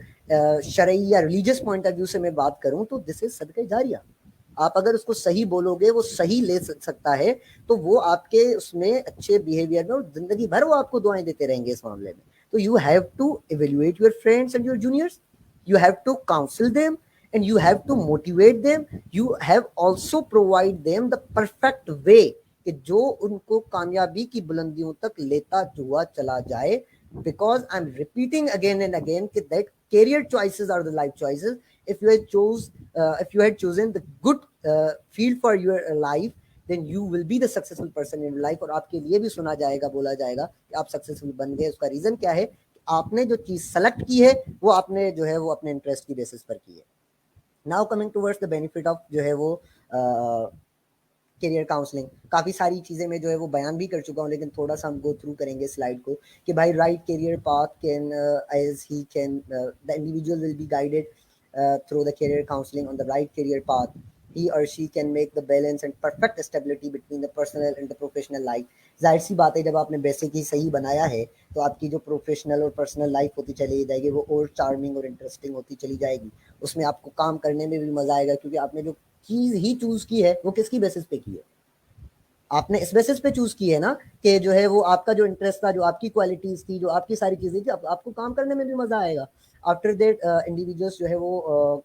شرعی یا ریلیجیس پوائنٹ آف ویو سے میں بات کروں تو دس از صدقہ جاریہ. آپ اگر اس کو صحیح بولو گے وہ صحیح لے سکتا ہے, تو وہ آپ کے اس میں اچھے بیہیویئر میں زندگی بھر وہ آپ کو دعائیں دیتے رہیں گے اس معاملے میں. تو you have to evaluate your friends and your juniors, you have to counsel them and you have to motivate them. You have also provide them the perfect way کہ جو ان کو کامیابی کی بلندیوں تک لیتا ہوا چلا جائے. Because I'm repeating again and again that career choices are the life choices. If you had chosen the good field for your life, then you will be the successful person in life. اور آپ کے لیے بھی سنا جائے گا, بولا جائے گا کہ آپ سکسیسفل بن گئے. اس کا ریزن کیا ہے؟ آپ نے جو چیز سلیکٹ کی ہے وہ آپ نے جو ہے وہ اپنے انٹرسٹ کی بیسس پر کی ہے. Now coming towards the benefit of جو ہے وہ کیریئر کاؤنسلنگ. کافی ساری چیزیں میں جو ہے وہ بیان بھی کر چکا ہوں, لیکن تھوڑا سا ہم گو تھرو کریں گے سلائڈ کو کہ بھائی right career path can ease he can the individual will be guided through the career counseling on the right career path. He or she can make the balance and perfect stability between the personal and the professional life. ظاہر سی بات ہے جب آپ نے basic ہی صحیح بنایا ہے تو آپ کی جو پروفیشنل اور پرسنل لائف ہوتی چلی جائے گی وہ اور چارمنگ اور انٹرسٹنگ ہوتی چلی جائے گی. اس میں آپ کو کام کرنے میں بھی مزہ آئے گا, کیونکہ آپ نے جو چیز ہی چوز کی ہے وہ کس کی بیسس پہ کی ہے؟ آپ نے اس بیسس پہ چوز کی ہے نا کہ جو ہے وہ آپ کا جو انٹرسٹ تھا, جو آپ کی کوالٹیز تھی, جو آپ کی ساری چیزیں تھی, آپ کو کام کرنے میں بھی مزہ آئے گا. After that, individuals جو ہے وہ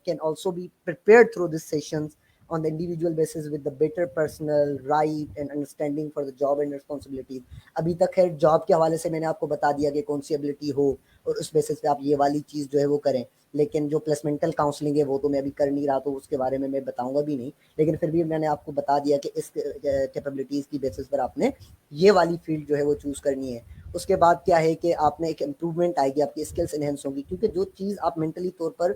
can also be prepared through these sessions on the individual basis with the better personal right and understanding for the job and responsibilities. ابھی تک ہے جاب کے حوالے سے میں نے آپ کو بتا دیا کہ کون سی ایبلٹی ہو اور اس بیسس پہ آپ یہ والی چیز جو ہے وہ کریں. لیکن جو پلیسمنٹل کاؤنسلنگ ہے وہ تو میں ابھی کر نہیں رہا, تو اس کے بارے میں بتاؤں گا بھی نہیں. لیکن پھر بھی میں نے آپ کو بتا دیا کہ اس کیپیبلٹیز کی بیسس پر آپ نے یہ والی فیلڈ جو ہے وہ چوز کرنی ہے. اس کے بعد کیا ہے کہ آپ نے ایک امپروومنٹ آئے گی, آپ کی اسکلس انہینس ہوں گی, کیونکہ جو چیز آپ مینٹلی طور پر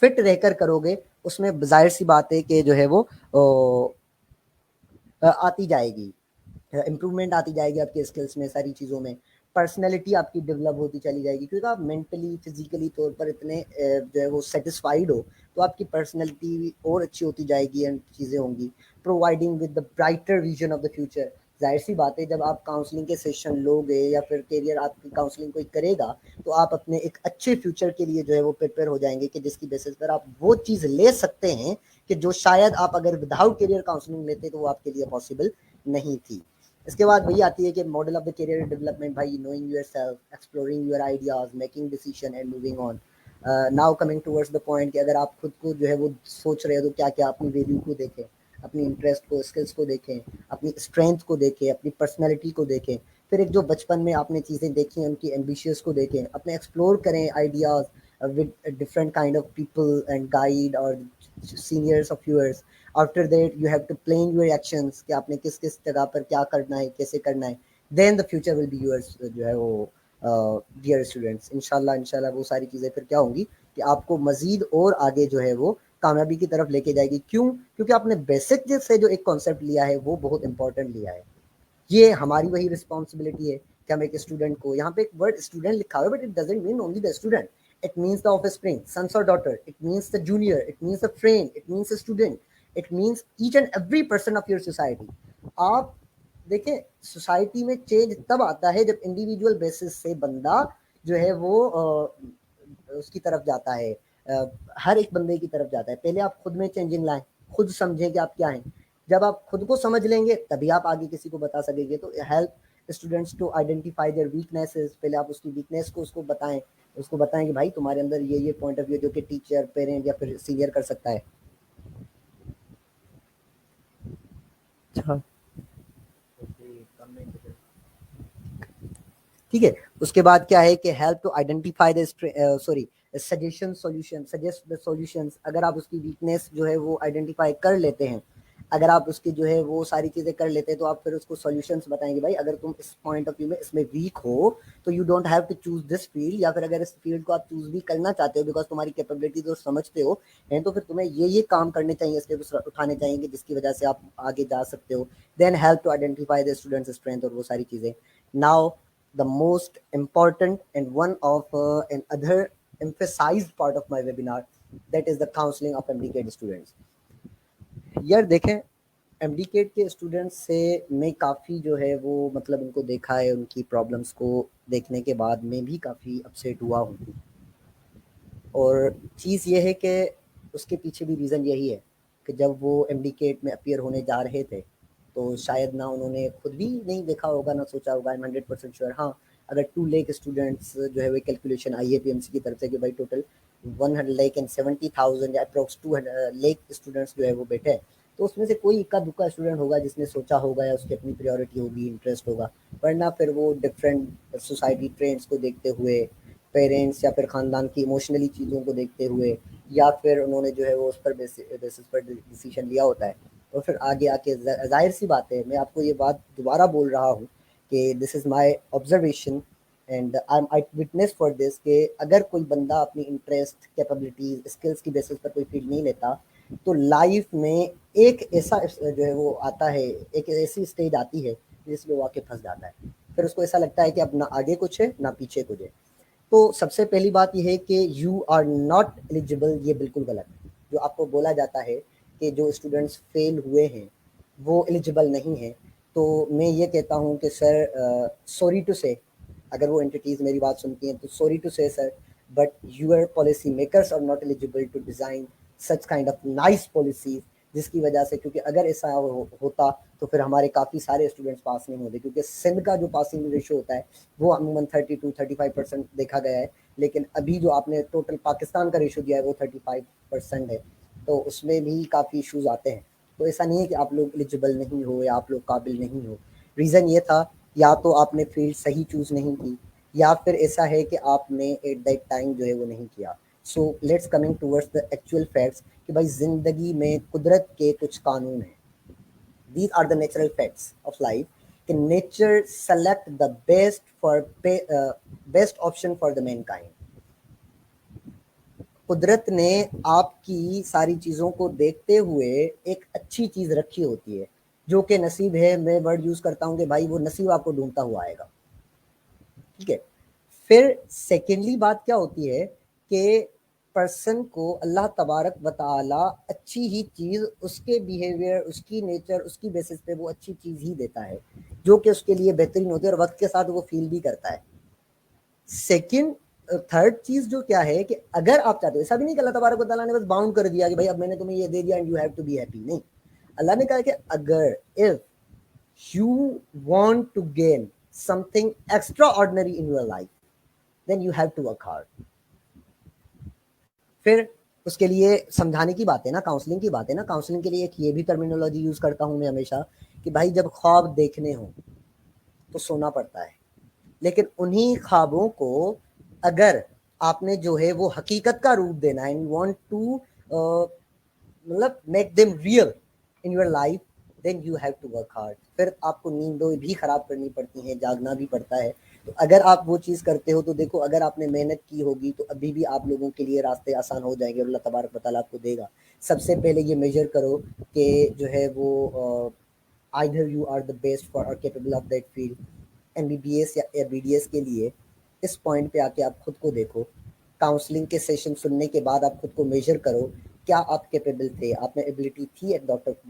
فٹ رہ کر کرو گے اس میں ظاہر سی بات ہے کہ جو ہے وہ آتی جائے گی, امپروومنٹ آتی جائے گی آپ کے اسکلس میں, ساری چیزوں میں. پرسنالٹی آپ کی ڈیولپ ہوتی چلی جائے گی, کیونکہ آپ مینٹلی فزیکلی طور پر اتنے جو ہے وہ سیٹسفائیڈ ہو تو آپ کی پرسنالٹی اور اچھی ہوتی جائے گی اینڈ چیزیں ہوں گی. Providing with the brighter vision of the future. ظاہر سی بات ہے جب آپ کاؤنسلنگ کے سیشن لو گے یا پھر کیریئر آپ کی کاؤنسلنگ کوئی کرے گا تو آپ اپنے ایک اچھے فیوچر کے لیے جو ہے وہ پریپیئر ہو جائیں گے, کہ جس کی بیسس پر آپ وہ چیز لے سکتے ہیں کہ جو شاید آپ اگر وداؤٹ کیریئر کاؤنسلنگ لیتے تو وہ آپ کے لیے پاسبل نہیں تھی. اس کے بعد وہی آتی ہے کہ model of the career development, بھائی knowing yourself, exploring your ideas, making decision and moving on. Now coming towards the point کہ اگر آپ خود کو جو ہے وہ سوچ رہے ہو تو کیا کیا اپنی ویلیو کو دیکھیں, اپنی انٹرسٹ کو, اسکلس کو دیکھیں, اپنی اسٹرینتھ کو دیکھیں, اپنی پرسنالٹی کو دیکھیں. پھر ایک جو بچپن میں آپ نے چیزیں دیکھی ہیں ان کی ایمبیشیس کو دیکھیں, اپنے ایکسپلور کریں ideas with different kind of people and guide اور seniors of yours. After that you have to plan your actions کہ آپ نے کس کس جگہ پر کیا کرنا ہے, کیسے کرنا ہے. Then the future will be yours جو ہے وہ ڈیئر اسٹوڈنٹس. انشاءاللہ وہ ساری چیزیں پھر کیا ہوں گی کہ آپ کو مزید اور آگے جو ہے وہ کامیابی کی طرف لے کے جائے گی. کیوں؟ کیونکہ آپ نے بیسک سے جو ایک کانسیپٹ لیا ہے وہ بہت امپورٹنٹ لیا ہے. یہ ہماری وہی رسپانسبلٹی ہے کہ ہم ایک اسٹوڈنٹ کو, یہاں پہ ایک ورڈ اسٹوڈنٹ لکھا ہوا ہے but it doesn't mean only the student, it means the offspring, sons اور daughter, it means the junior, it means the friend, it means the student, it means each and every person of your society. آپ دیکھیں society میں change تب آتا ہے جب individual basis سے بندہ جو ہے وہ اس کی طرف جاتا ہے, ہر ایک بندے کی طرف جاتا ہے. پہلے آپ خود میں چینجنگ لائیں, خود سمجھیں کہ آپ کیا ہیں. جب آپ خود کو سمجھ لیں گے تبھی آپ آگے کسی کو بتا سکیں گے. تو help students to identify their weaknesses. پہلے آپ اس کی ویکنیس کو اس کو بتائیں کہ بھائی تمہارے اندر یہ پوائنٹ آف ویو جو کہ ٹیچر, پیرنٹ یا پھر سینئر کر سکتا ہے. تھا. ٹھیک ہے. اس کے بعد کیا ہے کہ help to identify the sorry suggestion solution suggest the solutions. اگر آپ اس کی ویکنیس جو ہے وہ آئیڈینٹیفائی کر لیتے ہیں, اگر آپ اس کی جو ہے وہ ساری چیزیں کر لیتے ہیں, تو آپ پھر اس کو سولوشنس بتائیں گے. بھائی اگر تم اس پوائنٹ آف ویو میں اس میں ویک ہو تو you don't have to choose this field, یا پھر اگر اس فیلڈ کو آپ چوز بھی کرنا چاہتے ہو بیکاز تمہاری کیپیبلٹیز اور سمجھتے ہو ہیں, تو پھر تمہیں یہ کام کرنے چاہیے, اسٹیپس اٹھانے چاہیے کہ جس کی وجہ سے آپ آگے جا سکتے ہو. Then help to identify the students strength اور وہ ساری چیزیں. Now the most important and one of another emphasized part of my webinar, that is the counseling of MD-CAT students. یار دیکھیں, MD-CAT کے اسٹوڈنٹس سے میں کافی جو ہے وہ مطلب ان کو دیکھا ہے, ان کی پرابلمس کو دیکھنے کے بعد میں بھی کافی اپسیٹ ہوا ہوں. اور چیز یہ ہے کہ اس کے پیچھے بھی ریزن یہی ہے کہ جب وہ MD-CAT میں اپیئر ہونے جا رہے تھے تو شاید نہ انہوں نے خود بھی نہیں دیکھا ہوگا, نہ سوچا ہوگا. I'm 100% sure. ہاں, اگر 2 لاکھ اسٹوڈنٹس جو ہے وہ کیلکولیشن آئی اے پی ایم سی کی طرف سے کہ بھائی ٹوٹل 170,000 یا اپروکس 2 لاکھ اسٹوڈنٹس جو ہے وہ بیٹھے, تو اس میں سے کوئی اکا دکا اسٹوڈنٹ ہوگا جس نے سوچا ہوگا یا اس کی اپنی پریورٹی ہوگی, انٹرسٹ ہوگا. ورنہ پھر وہ ڈفرینٹ سوسائٹی ٹرینڈس کو دیکھتے ہوئے, پیرنٹس یا پھر خاندان کی ایموشنلی چیزوں کو دیکھتے ہوئے, یا پھر انہوں نے جو ہے وہ اس پر بیسس پر ڈیسیشن لیا ہوتا ہے. اور پھر آگے آ کے ظاہر سی بات ہے, میں آپ کو یہ بات دوبارہ بول رہا ہوں کہ this is my observation and I witness for this, کہ اگر کوئی بندہ اپنی انٹرسٹ, کیپیبلٹیز, اسکلس کی بیسس پر کوئی فیلڈ نہیں لیتا, تو لائف میں ایک ایسا جو ہے وہ آتا ہے, ایک ایسی اسٹیج آتی ہے جس میں وہ آ کے پھنس جاتا ہے. پھر اس کو ایسا لگتا ہے کہ اب نہ آگے کچھ ہے نہ پیچھے کچھ ہے. تو سب سے پہلی بات یہ ہے کہ یو آر ناٹ ایلیجیبل. یہ بالکل غلط ہے جو آپ کو بولا جاتا ہے کہ جو اسٹوڈنٹس فیل ہوئے ہیں وہ ایلیجیبل نہیں ہیں. تو میں یہ کہتا ہوں کہ سر, سوری ٹو سے, اگر وہ انٹیٹیز میری بات سنتی ہیں تو sorry to say sir, but your policy makers are not eligible to design such kind of nice policies. جس کی وجہ سے, کیونکہ اگر ایسا ہوتا تو پھر ہمارے کافی سارے اسٹوڈنٹس پاس نہیں ہوتے, کیونکہ سندھ کا جو پاسنگ ریشو ہوتا ہے وہ عموماً 32-35% دیکھا گیا ہے, لیکن ابھی جو آپ نے ٹوٹل پاکستان کا ریشو دیا ہے وہ 35% ہے. تو اس میں بھی کافی ایشوز آتے ہیں. تو ایسا نہیں ہے کہ آپ لوگ ایلیجیبل نہیں ہو یا آپ لوگ قابل نہیں ہو. ریزن یہ تھا یا تو آپ نے فیلڈ صحیح چوز نہیں کی, یا پھر ایسا ہے کہ آپ نے ایٹ دیٹ ٹائم جو ہے وہ نہیں کیا. So let's coming towards the actual facts کہ بھائی زندگی میں قدرت کے کچھ قانون ہیں. These are the natural facts of life. کہ nature select the best option for the mankind. قدرت نے آپ کی ساری چیزوں کو دیکھتے ہوئے ایک اچھی چیز رکھی ہوتی ہے, جو کہ نصیب ہے. میں ورڈ یوز کرتا ہوں کہ بھائی وہ نصیب آپ کو ڈھونڈتا ہوا آئے گا. ٹھیک ہے. پھر سیکنڈلی بات کیا ہوتی ہے کہ پرسن کو اللہ تبارک و تعالی اچھی ہی چیز, اس کے بیہیویئر, اس کی نیچر, اس کی بیسس پہ وہ اچھی چیز ہی دیتا ہے جو کہ اس کے لیے بہترین ہوتی ہے, اور وقت کے ساتھ وہ فیل بھی کرتا ہے. تھرڈ چیز جو کیا ہے کہ اگر آپ چاہتے ہو, ایسا بھی نہیں کہ اللہ تبارک و تعالیٰ نے بس باؤنڈ کر دیا کہ بھائی اب میں نے تمہیں یہ دے دیا and you have to be happy. نہیں, اللہ نے کہا کہ اگر if you want to gain something extraordinary in your life then you have to work hard. پھر اس کے لیے سمجھانے کی بات ہے نا, کاؤنسلنگ کی بات ہے نا. کاؤنسلنگ کے لیے ایک یہ بھی ٹرمینالوجی یوز کرتا ہوں میں ہمیشہ کہ بھائی جب خواب دیکھنے ہوں تو سونا پڑتا ہے, لیکن انہی خوابوں کو اگر آپ نے جو ہے وہ حقیقت کا روپ دینا ہے, اینڈ وانٹ ٹو مطلب make them real in your life, then you have to work hard. پھر آپ کو نیندوں بھی خراب کرنی پڑتی ہیں, جاگنا بھی پڑتا ہے. تو اگر آپ وہ چیز کرتے ہو تو دیکھو, اگر آپ نے محنت کی ہوگی تو ابھی بھی آپ لوگوں کے لیے راستے آسان ہو جائیں گے, اور اللہ تبارک و تعالیٰ آپ کو دے گا. سب سے پہلے یہ میجر کرو کہ جو ہے وہ either you are the best for or capable of that field. MBBS یا BDS کے لیے اس پوائنٹ پہ آ کے آپ خود کو دیکھو. کاؤنسلنگ کے سیشن سننے کے بعد آپ خود کو میجر کرو, کیا آپ کیپیبل تھے, آپ میں ایبلٹی تھی ایک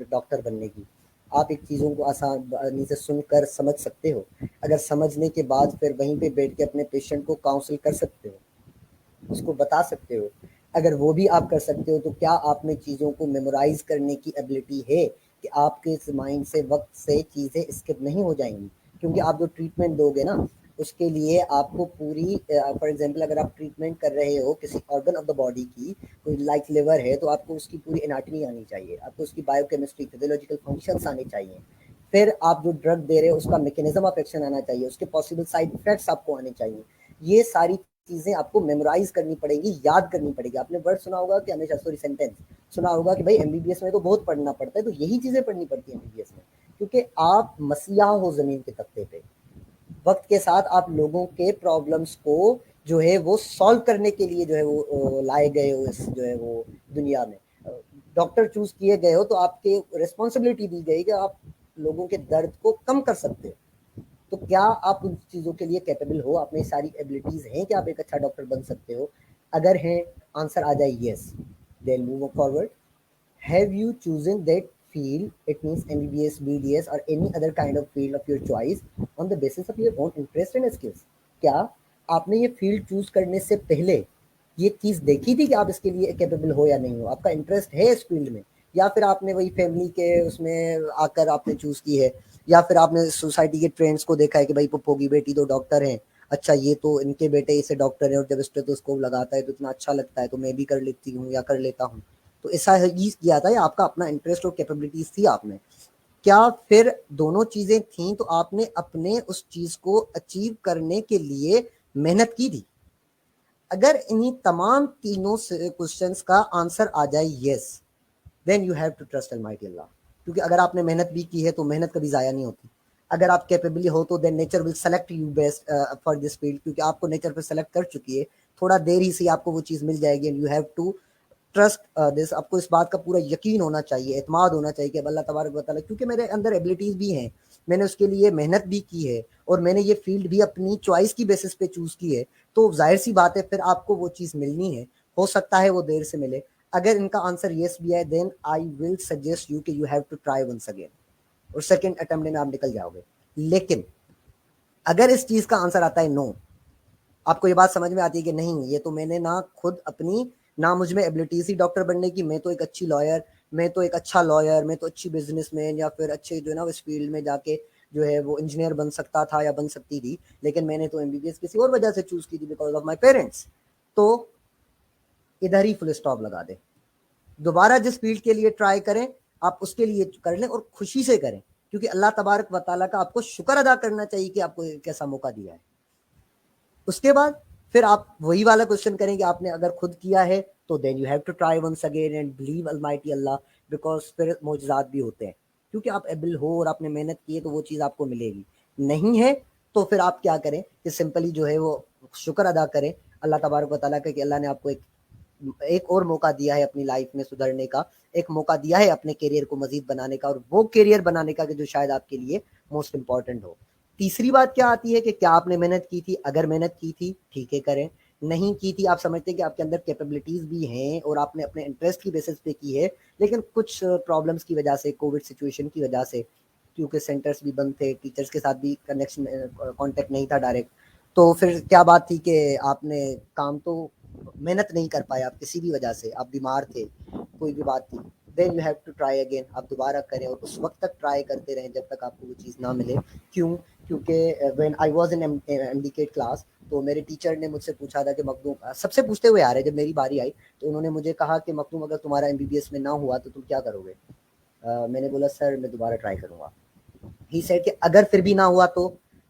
ڈاکٹر بننے کی. آپ ایک چیزوں کو آسانی سے سن کر سمجھ سکتے ہو. اگر سمجھنے کے بعد پھر وہیں پہ بیٹھ کے اپنے پیشنٹ کو کاؤنسل کر سکتے ہو, اس کو بتا سکتے ہو. اگر وہ بھی آپ کر سکتے ہو تو کیا آپ میں چیزوں کو میمورائز کرنے کی ایبلٹی ہے کہ آپ کے مائنڈ سے وقت سے چیزیں اسکپ نہیں ہو جائیں گی. کیونکہ آپ جو ٹریٹمنٹ دو گے نا, اس کے لیے آپ کو پوری, فار ایگزامپل اگر آپ ٹریٹمنٹ کر رہے ہو کسی آرگن آف دا باڈی کی, کوئی لائک لیور ہے, تو آپ کو اس کی پوری اناٹمی آنی چاہیے, آپ کو اس کی بایو کیمسٹری, فزیولوجیکل فنکشنس آنے چاہیے. پھر آپ جو ڈرگ دے رہے ہو اس کا میکینزم آف ایکشن آنا چاہیے, اس کے پاسبل سائڈ افیکٹس آپ کو آنے چاہیے. یہ ساری چیزیں آپ کو میمورائز کرنی پڑے گی, یاد کرنی پڑے گی. آپ نے ورڈ سنا ہوگا کہ ہمیشہ, سوری سینٹینس سنا ہوگا کہ بھائی MBBS میں تو بہت پڑھنا پڑتا ہے, تو یہی چیزیں پڑھنی پڑتی ہیں MBBS میں, کیونکہ آپ مسیحا ہو زمین کے تختے پہ. وقت کے ساتھ آپ لوگوں کے پرابلمس کو جو ہے وہ سالو کرنے کے لیے جو ہے وہ لائے گئے ہو اس جو ہے وہ دنیا میں. ڈاکٹر چوز کیے گئے ہو تو آپ کے ریسپانسبلٹی دی گئی کہ آپ لوگوں کے درد کو کم کر سکتے ہو. تو کیا آپ ان چیزوں کے لیے کیپیبل ہو؟ آپ میں ساری ایبلٹیز ہیں کہ آپ ایک اچھا ڈاکٹر بن سکتے ہو؟ اگر ہیں, آنسر آ جائے yes, then move forward. Have you chosen that field, it means MBBS, BDS or any other kind of field of your choice on the basis of your own interest and skills? کیا آپ نے یہ field choose کرنے سے پہلے یہ چیز دیکھی تھی کہ آپ اس کے لیے کیپیبل ہو یا نہیں ہو؟ آپ کا انٹرسٹ ہے اس فیلڈ میں, یا پھر آپ نے وہی فیملی کے اس میں آ کر آپ نے چوز کی ہے, یا پھر آپ نے سوسائٹی کے ٹرینڈس کو دیکھا ہے کہ بھائی پپو کی بیٹی تو ڈاکٹر ہیں, اچھا یہ تو ان کے بیٹے اسے ڈاکٹر ہیں, اور جب اسٹیتھوسکوپ لگاتا ہے تو اتنا اچھا لگتا ہے تو میں بھی کر لیتی ہوں یا کر لیتا ہوں. تو ایسا ہی کیا تھا, یا آپ کا اپنا انٹرسٹ اور کیپیبلٹیز تھی آپ میں؟ کیا پھر دونوں چیزیں تھیں تو آپ نے اپنے اس چیز کو اچیو کرنے کے لیے محنت کی تھی؟ اگر انہی تمام تینوں کوشچنس کا آنسر آ جائے yes, then you have to trust almighty Allah. کیونکہ اگر آپ نے محنت بھی کی ہے تو محنت کبھی ضائع نہیں ہوتی. اگر آپ کیپیبل ہو تو then nature will select you best for this field, کیونکہ آپ کو نیچر پہ سلیکٹ کر چکی ہے. تھوڑا دیر ہی سے آپ کو وہ چیز مل جائے گی, and you have to trust this. آپ کو اس بات کا پورا یقین ہونا چاہیے, اعتماد ہونا چاہیے کہ اب اللہ تبارک و تعالیٰ, کیونکہ میرے اندر ایبلٹیز بھی ہیں, میں نے اس کے لیے محنت بھی کی ہے, اور میں نے یہ فیلڈ بھی اپنی چوائس کی بیسس پہ چوز کی ہے, تو ظاہر سی بات ہے پھر آپ کو وہ چیز ملنی ہے. ہو سکتا ہے وہ دیر سے ملے. اگر ان کا آنسر یس بھی ہے, then I will suggest you کہ you have to try once again, اور سیکنڈ اٹمپٹ میں آپ نکل جاؤ گے. لیکن اگر اس چیز کا آنسر آتا ہے نو, آپ کو یہ بات سمجھ میں آتی ہے کہ نہیں یہ تو میں نے نہ خود اپنی, نہ مجھ میں ایبلٹی تھی ڈاکٹر بننے کی, میں تو ایک اچھی لائر, میں تو ایک اچھا لائر, میں تو اچھی بزنس مین, یا پھر اچھے جو ہے نا اس فیلڈ میں جا کے جو ہے وہ انجینئر بن سکتا تھا یا بن سکتی تھی, لیکن میں نے تو MBBS کسی اور وجہ سے چوز کی تھی, بیکاز آف مائی پیرنٹس. تو ادھر ہی فل اسٹاپ لگا دیں. دوبارہ جس فیلڈ کے لیے ٹرائی کریں آپ اس کے لیے کر لیں, اور خوشی سے کریں, کیونکہ اللہ تبارک و تعالیٰ کا آپ کو شکر ادا کرنا چاہیے کہ آپ کو ایک ایسا موقع دیا ہے. اس کے بعد پھر آپ وہی والا کوشچن کریں کہ آپ نے اگر خود کیا ہے تو then you have to try once again and believe almighty Allah, because پھر معجزات بھی ہوتے ہیں, کیونکہ آپ ایبل ہو اور آپ نے محنت کی ہے تو وہ چیز آپ کو ملے گی. نہیں ہے تو پھر آپ کیا کریں کہ سمپلی جو ہے وہ شکر ادا کریں اللہ تبارک و تعالیٰ کا کہ اللہ نے آپ کو ایک اور موقع دیا ہے اپنی لائف میں سدھرنے کا, ایک موقع دیا ہے اپنے کیریئر کو مزید بنانے کا, اور وہ کیریئر بنانے کا کہ جو شاید آپ کے لیے موسٹ امپورٹنٹ ہو. تیسری بات کیا آتی ہے کہ کیا آپ نے محنت کی تھی؟ اگر محنت کی تھی ٹھیک ہے کریں, نہیں کی تھی, آپ سمجھتے ہیں کہ آپ کے اندر کیپیبلٹیز بھی ہیں اور آپ نے اپنے انٹرسٹ کی بیسس پہ کی ہے, لیکن کچھ پرابلمس کی وجہ سے, کووڈ سچویشن کی وجہ سے, کیونکہ سینٹرز بھی بند تھے, ٹیچرز کے ساتھ بھی کنیکشن کانٹیکٹ نہیں تھا ڈائریکٹ, تو پھر کیا بات تھی کہ آپ نے کام تو محنت نہیں کر پائے, آپ کسی بھی وجہ سے, آپ بیمار تھے, کوئی بھی بات تھی, then you have to try again. آپ دوبارہ کریں اور اس وقت تک ٹرائی کرتے رہیں جب تک آپ کو وہ چیز نہ ملے. کیوں؟ کیونکہ when I was in MDK class, تو میرے ٹیچر نے مجھ سے پوچھا تھا کہ مخدوم, سب سے پوچھتے ہوئے آ رہے, جب میری باری آئی تو انہوں نے مجھے کہا کہ مخدوم اگر تمہارا MBBS میں نہ ہوا تو تم کیا کرو گے؟ میں نے بولا سر میں دوبارہ ٹرائی کروں گا. ہی سیڈ کہ اگر پھر بھی نہ ہوا تو؟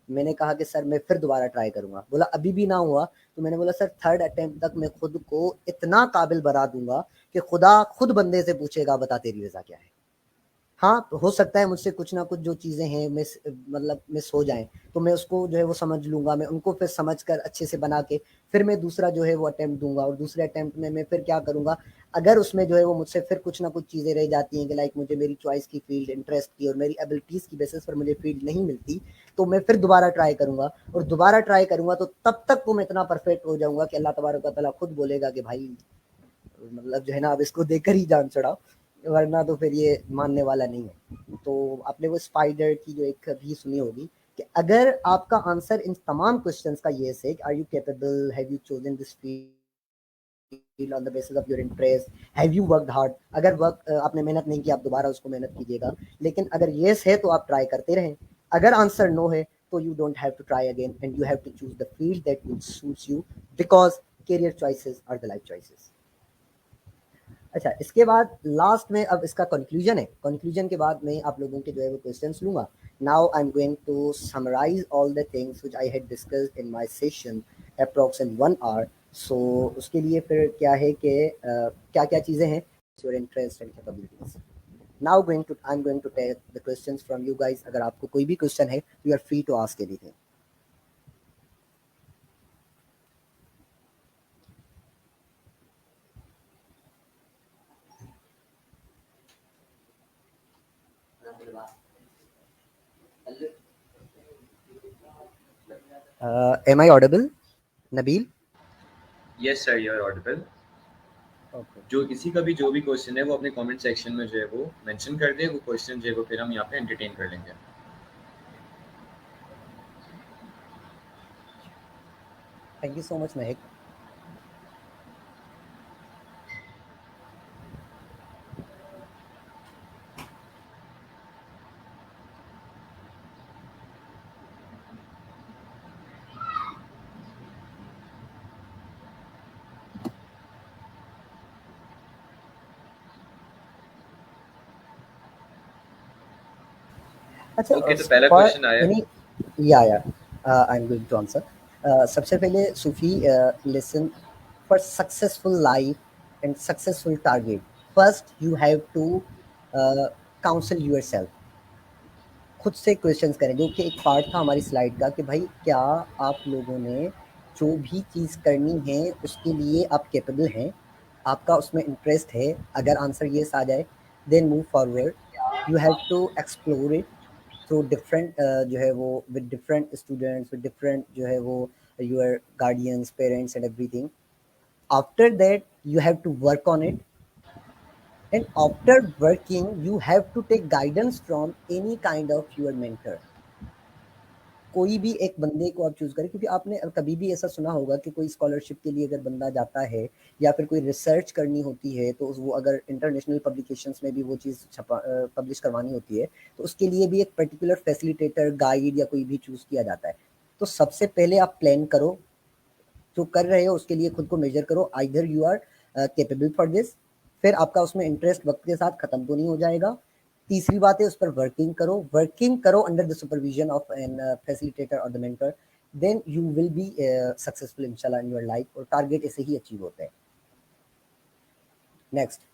میں نے کہا کہ سر میں پھر دوبارہ ٹرائی کروں گا. بولا ابھی بھی نہ ہوا تو میں نے بولا سر تھرڈ اٹمپٹ تک میں خود کو اتنا قابل بنا دوں گا کہ خدا خود بندے سے پوچھے گا بتا تیری رضا کیا ہے. ہاں ہو سکتا ہے مجھ سے کچھ نہ کچھ جو چیزیں ہیں مس ہو جائیں, تو میں اس کو جو ہے وہ سمجھ لوں گا, میں ان کو پھر سمجھ کر اچھے سے بنا کے پھر میں دوسرا جو ہے وہ اٹمپٹ دوں گا, اور دوسرے اٹمپٹ میں پھر کیا کروں گا, اگر اس میں جو ہے وہ مجھ سے پھر کچھ نہ کچھ چیزیں رہ جاتی ہیں کہ لائک مجھے میری چوائس کی فیلڈ, انٹرسٹ کی اور میری ایبلٹیز کی بیسس پر مجھے فیلڈ نہیں ملتی, تو میں پھر دوبارہ ٹرائی کروں گا. اور دوبارہ ٹرائی کروں گا تو تب تک میں اتنا پرفیکٹ ہو جاؤں گا کہ اللہ تبارک و تعالیٰ خود بولے گا کہ بھائی مطلب جو ہے نا اب اس کو دیکھ کر ہی جان چڑھاؤ, ورنہ تو پھر یہ ماننے والا نہیں ہے. تو آپ نے وہ اسپائڈر کی جو ایک بھی سنی ہوگی کہ اگر آپ کا آنسر ان تمام کوشچنس کا یس ہے کہ are you capable, have you chosen this field on the basis of your interest, have you worked hard, اگر آپ نے محنت نہیں کی آپ دوبارہ اس کو محنت کیجیے گا, لیکن اگر یس ہے تو آپ ٹرائی کرتے رہیں. اگر آنسر نو ہے تو you don't have to try again and you have to choose the field that will suits you, because career choices are the life choices. اچھا اس کے بعد لاسٹ میں اب اس کا کنکلوژن ہے. کنکلوژن کے بعد میں آپ لوگوں کے جو ہے وہ کوشچنس لوں گا. Now I am going to summarise all the things which I had discussed in my session approx in 1 hour. سو اس کے لیے پھر کیا ہے کہ کیا کیا چیزیں ہیں your interest and capabilities. Now I'm going to take the questions from you guys. اگر آپ کو کوئی بھی کوشچن ہے you are free to ask anything. Am I audible, Nabil? Yes sir you are audible. Okay. جو کسی کا بھی جو بھی کوشچن ہے وہ اپنے کامنٹ سیکشن میں جو ہے وہ مینشن کر دے. وہ کوشچن جو ہے وہ پھر ہم یہاں پہ انٹرٹین کر لیں گے. Thank you so much, Mehak. اچھا اوکے تو پہلا کوشچن آیا. I am going to answer. سب سے پہلے صوفی listen for successful life and successful target first you have to counsel yourself. خود سے کویشچنس کریں جو کہ ایک پارٹ تھا ہماری سلائڈ کا کہ بھائی کیا آپ لوگوں نے جو بھی چیز کرنی ہے اس کے لیے آپ کیپیبل ہیں, آپ کا اس میں انٹرسٹ ہے. اگر آنسر یس آ جائے then move forward. You have to explore it through different جو ہے وہ with different students with different جو ہے وہ your guardians parents and everything. After that you have to work on it. And after working, you have to take guidance from any kind of your mentor. کوئی بھی ایک بندے کو آپ choose کریں, کیونکہ آپ نے کبھی بھی ایسا سنا ہوگا کہ کوئی اسکالرشپ کے لیے اگر بندہ جاتا ہے یا پھر کوئی ریسرچ کرنی ہوتی ہے تو وہ اگر انٹرنیشنل پبلیکیشنس میں بھی وہ چیز پبلش کروانی ہوتی ہے تو اس کے لیے بھی ایک پرٹیکولر فیسیلیٹیٹر گائیڈ یا کوئی بھی چوز کیا جاتا ہے. تو سب سے پہلے آپ پلان کرو, جو کر رہے ہو اس کے لیے خود کو میجر کرو, either you are capable for this. پھر آپ کا اس میں انٹرسٹ وقت کے ساتھ ختم تو نہیں ہو جائے گا. تیسری بات ہے اس پر ورکنگ کرو under the supervision of an facilitator اور the mentor. Then you will be successful انشاءاللہ ان یور لائف, اور ٹارگیٹ ایسے ہی اچیو ہوتا ہے. Next.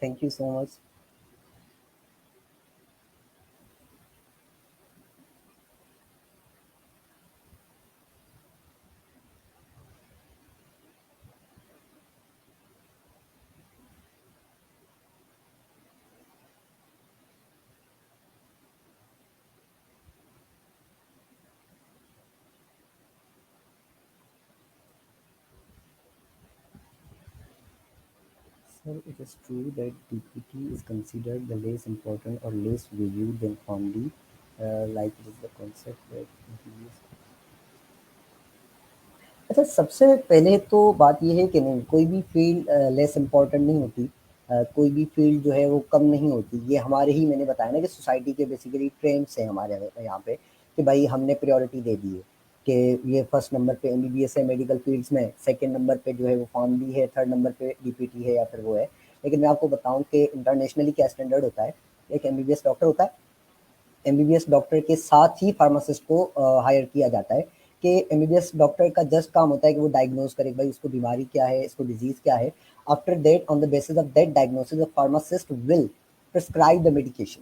Thank you so much. Sir, it is true that DPT is considered the less important or less valued than PharmD. Like it is the concept that اچھا سب سے پہلے تو بات یہ ہے کہ نہیں, کوئی بھی فیلڈ لیس امپورٹنٹ نہیں ہوتی, کوئی بھی فیلڈ جو ہے وہ کم نہیں ہوتی. یہ ہمارے ہی میں نے بتایا نا کہ سوسائٹی کے بیسیکلی ٹرینڈس ہیں ہمارے یہاں پہ کہ بھائی ہم نے پریورٹی دے دی ہے کہ یہ فرسٹ نمبر پہ ایم بی بی ایس ہے میڈیکل فیلڈس میں, سیکنڈ نمبر پہ جو ہے وہ فارمڈی ہے, تھرڈ نمبر پہ ڈی پی ٹی ہے یا پھر وہ ہے. لیکن میں آپ کو بتاؤں کہ انٹرنیشنلی کیا اسٹینڈرڈ ہوتا ہے. ایک M B B S doctor ہوتا ہے, M B B S doctor کے ساتھ ہی فارماسسٹ کو ہائر کیا جاتا ہے کہ M B B S doctor کا جسٹ کام ہوتا ہے کہ وہ ڈائگنوز کرے بھائی اس کو بیماری کیا ہے, اس کو ڈیزیز کیا ہے. After that on the basis of that diagnosis pharmacist will prescribe the medication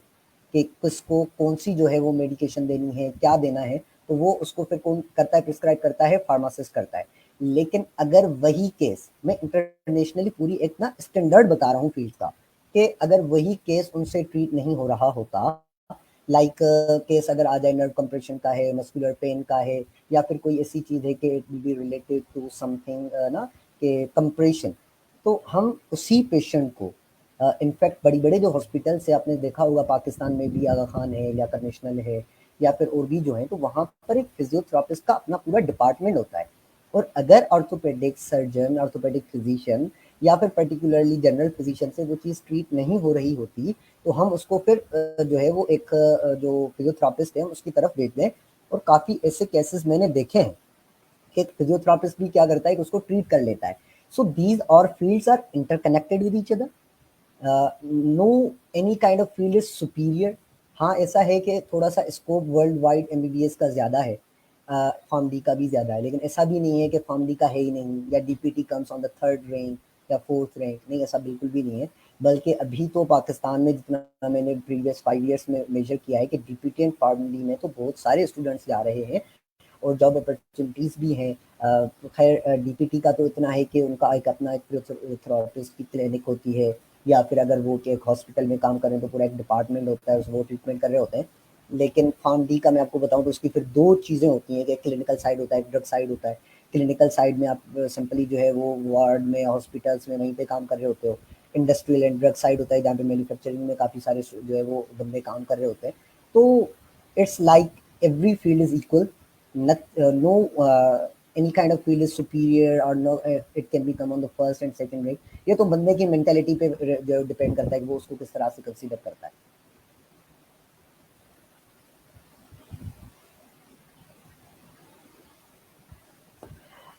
کہ کس کو کون سی جو ہے وہ میڈیکیشن دینی ہے, کیا دینا ہے. تو وہ اس کو پھر کون کرتا ہے, پرسکرائب کرتا ہے, فارماسسٹ کرتا ہے. لیکن اگر وہی کیس, میں انٹرنیشنلی پوری ایک نا اسٹینڈرڈ بتا رہا ہوں فیلڈ کا, کہ اگر وہی کیس ان سے ٹریٹ نہیں ہو رہا ہوتا, لائک کیس اگر آ جائے نرو کمپریشن کا ہے, مسکولر پین کا ہے, یا پھر کوئی ایسی چیز ہے کہ it will be related to something نا کہ کمپریشن, تو ہم اسی پیشنٹ کو انفیکٹ بڑی بڑے جو ہاسپٹلس ہیں آپ نے دیکھا ہوگا پاکستان میں بھی, آغا خان ہے, لیاقت نیشنل ہے, یا پھر اور بھی جو ہیں, تو وہاں پر ایک فزیو تھراپسٹ کا اپنا پورا ڈپارٹمنٹ ہوتا ہے. اور اگر آرتھوپیڈک سرجن آرتھوپیڈک فزیشین یا پھر پرٹیکولرلی جنرل فزیشین سے وہ چیز ٹریٹ نہیں ہو رہی ہوتی تو ہم اس کو پھر جو ہے وہ ایک جو فزیوتھراپسٹ ہے اس کی طرف بھیج دیں. اور کافی ایسے کیسز میں نے دیکھے ہیں کہ ایک فزیوتھراپسٹ بھی کیا کرتا ہے کہ اس کو ٹریٹ کر لیتا ہے. سو دیز اور fields are interconnected with each other. No any kind of field is superior. ہاں ایسا ہے کہ تھوڑا سا scope worldwide M B B S کا زیادہ ہے, فارم ڈی کا بھی زیادہ ہے, لیکن ایسا بھی نہیں ہے کہ فارم ڈی کا ہے ہی نہیں یا D P T comes on the third rank یا فورتھ رینک, نہیں ایسا بالکل بھی نہیں ہے. بلکہ ابھی تو پاکستان میں جتنا میں نے پریویس 5 ایئرس میں میجر کیا ہے کہ D P T and form D میں تو بہت سارے اسٹوڈنٹس جا رہے ہیں اور جاب اپرچونیٹیز بھی ہیں. خیر ڈی پی ٹی کا تو اتنا ہے کہ ان کا ایک اپنا ایک تھراپسٹ کی کلینک ہوتی ہے, یا پھر اگر وہ کہ ایک ہاسپٹل میں کام کریں تو پورا ایک ڈپارٹمنٹ ہوتا ہے, وہ ٹریٹمنٹ کر رہے ہوتے ہیں. لیکن فارم ڈی کا میں آپ کو بتاؤں تو اس کی پھر 2 چیزیں ہوتی ہیں کہ ایک کلینکل سائڈ ہوتا ہے, ایک ڈرگ سائڈ ہوتا ہے. کلینکل سائڈ میں آپ سمپلی جو ہے وہ وارڈ میں ہاسپٹلس میں وہیں پہ کام کر رہے ہوتے ہو. انڈسٹریل اینڈ ڈرگ سائڈ ہوتا ہے جہاں پہ مینوفیکچرنگ میں کافی سارے جو ہے وہ بندے کام کر رہے ہوتے ہیں. تو it's like every field is equal. No any kind of field is superior or no it can become on the first and second rate. یہ تو بندے کی مینٹیلٹی پہ جو ڈپینڈ کرتا ہے کہ وہ اس کو کس طرح سے کنسیڈر کرتا ہے.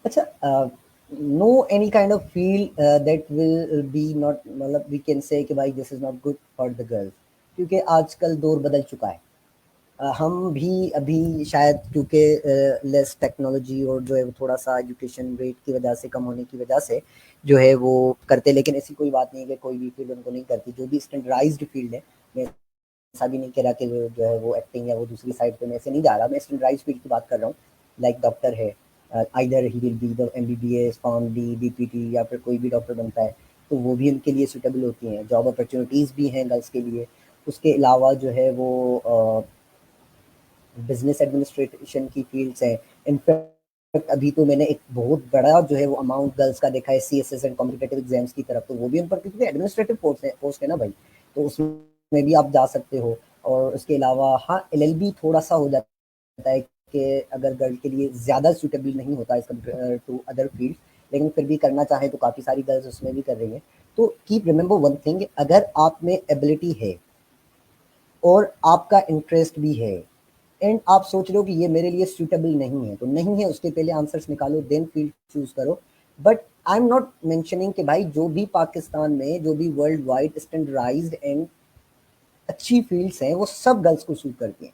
اچھا, no any kind of field that will be not, مطلب وی کین سے کہ بھائی this is not good for the girls, کیونکہ آج کل دور بدل چکا ہے. ہم بھی ابھی شاید کیونکہ لیس ٹیکنالوجی اور جو ہے وہ تھوڑا سا ایجوکیشن ریٹ کی وجہ سے کم ہونے کی وجہ سے جو ہے وہ کرتے, لیکن ایسی کوئی بات نہیں ہے کہ کوئی بھی فیلڈ ان کو نہیں کرتی. جو بھی اسٹینڈرڈائزڈ فیلڈ ہے, میں ایسا بھی نہیں کہہ رہا کہ جو ہے وہ ایکٹنگ یا وہ دوسری سائڈ پہ میں ایسے نہیں جا رہا, میں اسٹینڈرڈائزڈ فیلڈ کی بات کر رہا ہوں. لائک ڈاکٹر ہے, either he will be the M B B S, pharm D, D P T, یا پھر کوئی بھی ڈاکٹر بنتا ہے تو وہ بھی ان کے لیے سوٹیبل ہوتی ہیں. جاب اپرچونیٹیز بھی ہیں گرلس کے لیے. اس کے علاوہ جو ہے وہ بزنس ایڈمنسٹریشن کی فیلڈس ہیں. انفیکٹ ابھی تو میں نے ایک بہت بڑا جو ہے وہ اماؤنٹ گرلس کا دیکھا ہے C S S and competitive exams کی طرف, تو وہ بھی ان پر کیونکہ ایڈمنسٹریٹو پوسٹ ہے نا بھائی, تو اس میں بھی آپ جا سکتے ہو. اور اس کے علاوہ ہاں ایل ایل بی تھوڑا سا ہو جاتا ہے کہ اگر گرل کے لیے زیادہ سوٹیبل نہیں ہوتا as compare to other field, لیکن پھر بھی کرنا چاہیں تو کافی ساری گرلز اس میں بھی کر رہی ہیں. تو کیپ ریممبر ون تھنگ, اگر آپ میں ایبلٹی ہے اور آپ کا انٹرسٹ بھی ہے اینڈ آپ سوچ رہے ہو کہ یہ میرے لیے سوٹیبل نہیں ہے, تو نہیں ہے اس کے پہلے آنسرس نکالو, دین فیلڈ چوز کرو. But I am not mentioning کہ بھائی جو بھی پاکستان میں جو بھی ورلڈ وائڈ اسٹینڈرڈائزڈ اینڈ اچھی فیلڈس ہیں وہ سب گرلس کو سوٹ کرتی ہیں.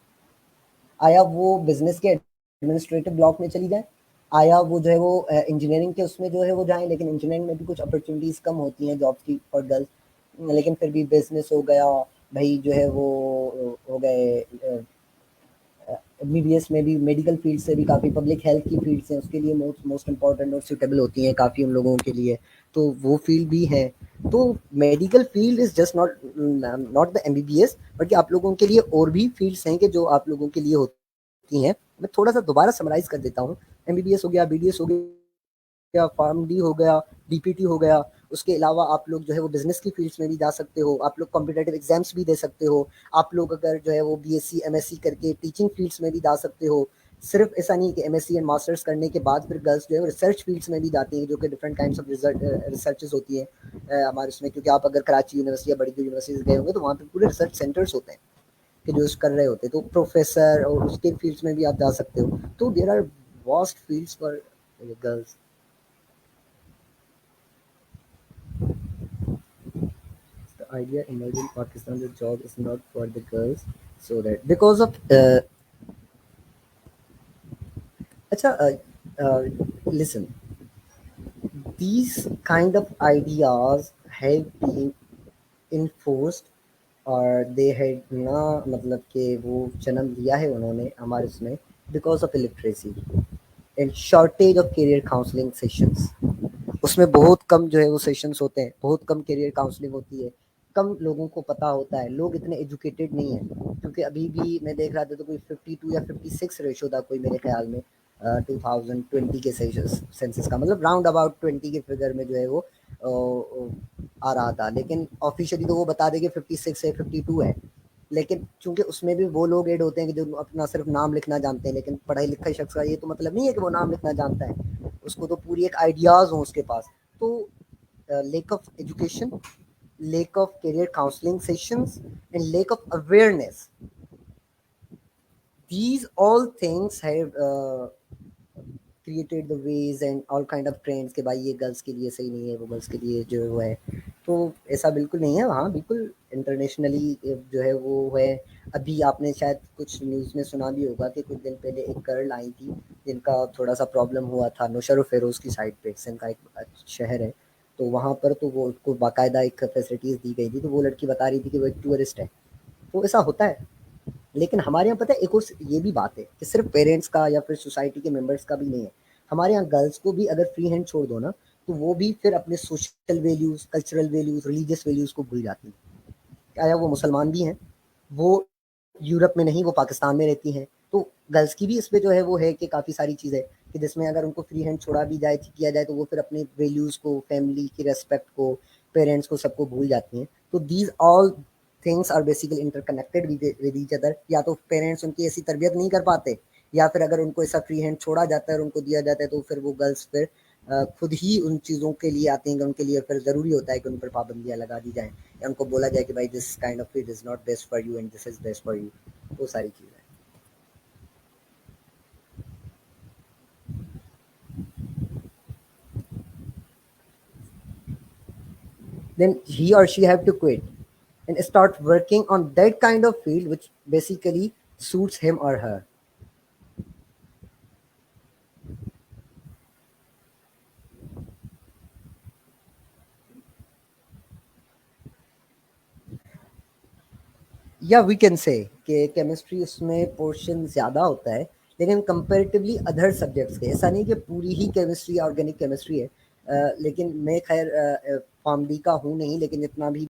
آیا وہ بزنس کے ایڈمنسٹریٹو بلاک میں چلی جائیں, آیا وہ جو ہے وہ انجینئرنگ کے اس میں جو ہے وہ جائیں, لیکن انجینئرنگ میں بھی کچھ اپرچونیٹیز کم ہوتی ہیں جابس کی فار گرلس, لیکن پھر بھی بزنس ہو گیا بھائی, جو ہے وہ ہو گئے بی بی ایس میں بھی میڈیکل فیلڈ سے بھی کافی پبلک ہیلتھ کی فیلڈس ہیں اس کے لیے موسٹ امپورٹنٹ اور سوٹیبل ہوتی ہیں کافی ان لوگوں کے لیے, تو وہ فیلڈ بھی ہے. تو medical field is just not the M B B S, بلکہ آپ لوگوں کے لیے اور بھی فیلڈس ہیں کہ جو آپ لوگوں کے لیے ہوتی ہیں. میں تھوڑا سا دوبارہ سمرائز کر دیتا ہوں. ایم بی بی ایس ہو گیا, بی ڈی ایس ہو گیا, فارم ڈی ہو گیا, ڈی پی ٹی ہو گیا. اس کے علاوہ آپ لوگ جو ہے وہ بزنس کی فیلڈس میں بھی جا سکتے ہو, آپ لوگ کمپٹیٹیو ایگزامس بھی دے سکتے ہو, آپ لوگ اگر جو ہے وہ B S C M S C کر کے ٹیچنگ فیلڈس میں بھی جا سکتے ہو. صرف ایسا نہیں کہ M S C and masters کرنے کے بعد پھر گرلس جو ہے ریسرچ فیلڈس میں بھی جاتی ہیں, جو کہ ڈفرنٹ کائنڈس آف ریسرچز ہوتی ہیں ہمارے اس میں, کیونکہ آپ اگر کراچی یونیورسٹی یا بڑی یونیورسٹیز گئے ہوں گے تو وہاں پہ پورے ریسرچ سینٹرس ہوتے ہیں کہ جو کر رہے ہوتے ہیں, تو پروفیسر اور اس کے فیلڈس میں بھی آپ جا سکتے ہو. تو there are vast fields for girls. The idea emerged in Pakistan that job is not for the girls, so that because of listen, these kind of ideas have been enforced اور they had نا, مطلب کہ وہ جنم لیا ہے انہوں نے ہمارے اس میں because of illiteracy and shortage of career counselling sessions. اس میں بہت کم جو ہے وہ سیشنس ہوتے ہیں, بہت کم کیریئر کاؤنسلنگ ہوتی ہے, کم لوگوں کو پتا ہوتا ہے, لوگ اتنے ایجوکیٹڈ نہیں ہیں. کیونکہ ابھی بھی میں دیکھ رہا تھا تو کوئی 52 یا 56 ریشو تھا کوئی میرے خیال میں 2020 کے سینسس کا, مطلب راؤنڈ اباؤٹ 20 کے فگر میں جو ہے وہ آ رہا تھا. لیکن آفیشلی تو وہ بتا دے کہ 56 ہے 52 ہے, لیکن چونکہ اس میں بھی وہ لوگ ایڈ ہوتے ہیں کہ جو اپنا صرف نام لکھنا جانتے ہیں, لیکن پڑھائی لکھائی شخص کا یہ تو مطلب نہیں ہے کہ وہ نام لکھنا جانتا ہے. اس کو تو پوری ایک آئیڈیاز ہوں اس کے پاس. تو lack of education, lack of career counseling sessions, and lack of awareness, these all things have created the ways and all kind of trends کہ بھائی یہ گرلس کے لیے صحیح نہیں ہے, وہ گرلس کے لیے جو ہے. تو ایسا بالکل نہیں ہے. ہاں بالکل انٹرنیشنلی جو ہے وہ ہے. ابھی آپ نے شاید کچھ نیوز میں سنا بھی ہوگا کہ کچھ دن پہلے ایک گرل آئی تھی جن کا تھوڑا سا پرابلم ہوا تھا نوشہر و فیروز کی سائڈ پہ, سندھ کا ایک شہر ہے. تو وہاں پر تو وہ کو باقاعدہ ایک فیسلٹیز دی گئی تھی. تو وہ لڑکی بتا رہی تھی کہ وہ ایک ٹورسٹ ہے. تو ایسا ہوتا ہے. لیکن ہمارے یہاں پتہ ہے ایک اور یہ بھی بات ہے کہ صرف پیرنٹس کا یا پھر سوسائٹی کے ممبرس کا بھی نہیں ہے. ہمارے یہاں گرلس کو بھی اگر فری ہینڈ چھوڑ دو نا تو وہ بھی پھر اپنے social values, cultural values, religious values کو بھول جاتی ہیں. آیا وہ مسلمان بھی ہیں, وہ یورپ میں نہیں, وہ پاکستان میں رہتی ہیں. تو گرلس کی بھی اس پہ جو ہے وہ ہے کہ کافی ساری چیزیں کہ جس میں اگر ان کو فری ہینڈ چھوڑا بھی جائے, کیا جائے, تو وہ پھر اپنے ویلیوز کو, فیملی کی ریسپیکٹ کو, پیرنٹس کو, سب کو بھول جاتی ہیں. تو these all things are basically interconnected with each other. یا تو پیرنٹس ان کی ایسی تربیت نہیں کر پاتے, یا پھر اگر ان کو ایسا فری ہینڈ چھوڑا جاتا ہے اور ان کو دیا جاتا ہے تو پھر وہ گرلس پھر خود ہی ان چیزوں کے لیے آتے ہیں کہ ان کے لیے پھر ضروری ہوتا ہے کہ ان پر پابندیاں لگا دی جائیں, یا ان کو بولا جائے کہ بھائی this kind of field is not best for you and this is best for you. وہ ساری چیزیں. Then he or she have to quit and start working on that kind of field which basically suits him or her. یا وی can say کہ chemistry اس میں portion زیادہ ہوتا ہے, لیکن کمپیریٹیولی ادر سبجیکٹس کے. ایسا نہیں کہ پوری ہی کیمسٹری آرگینک کیمسٹری ہے, لیکن میں خیر فارم ڈی کا ہوں نہیں, لیکن اتنا بھی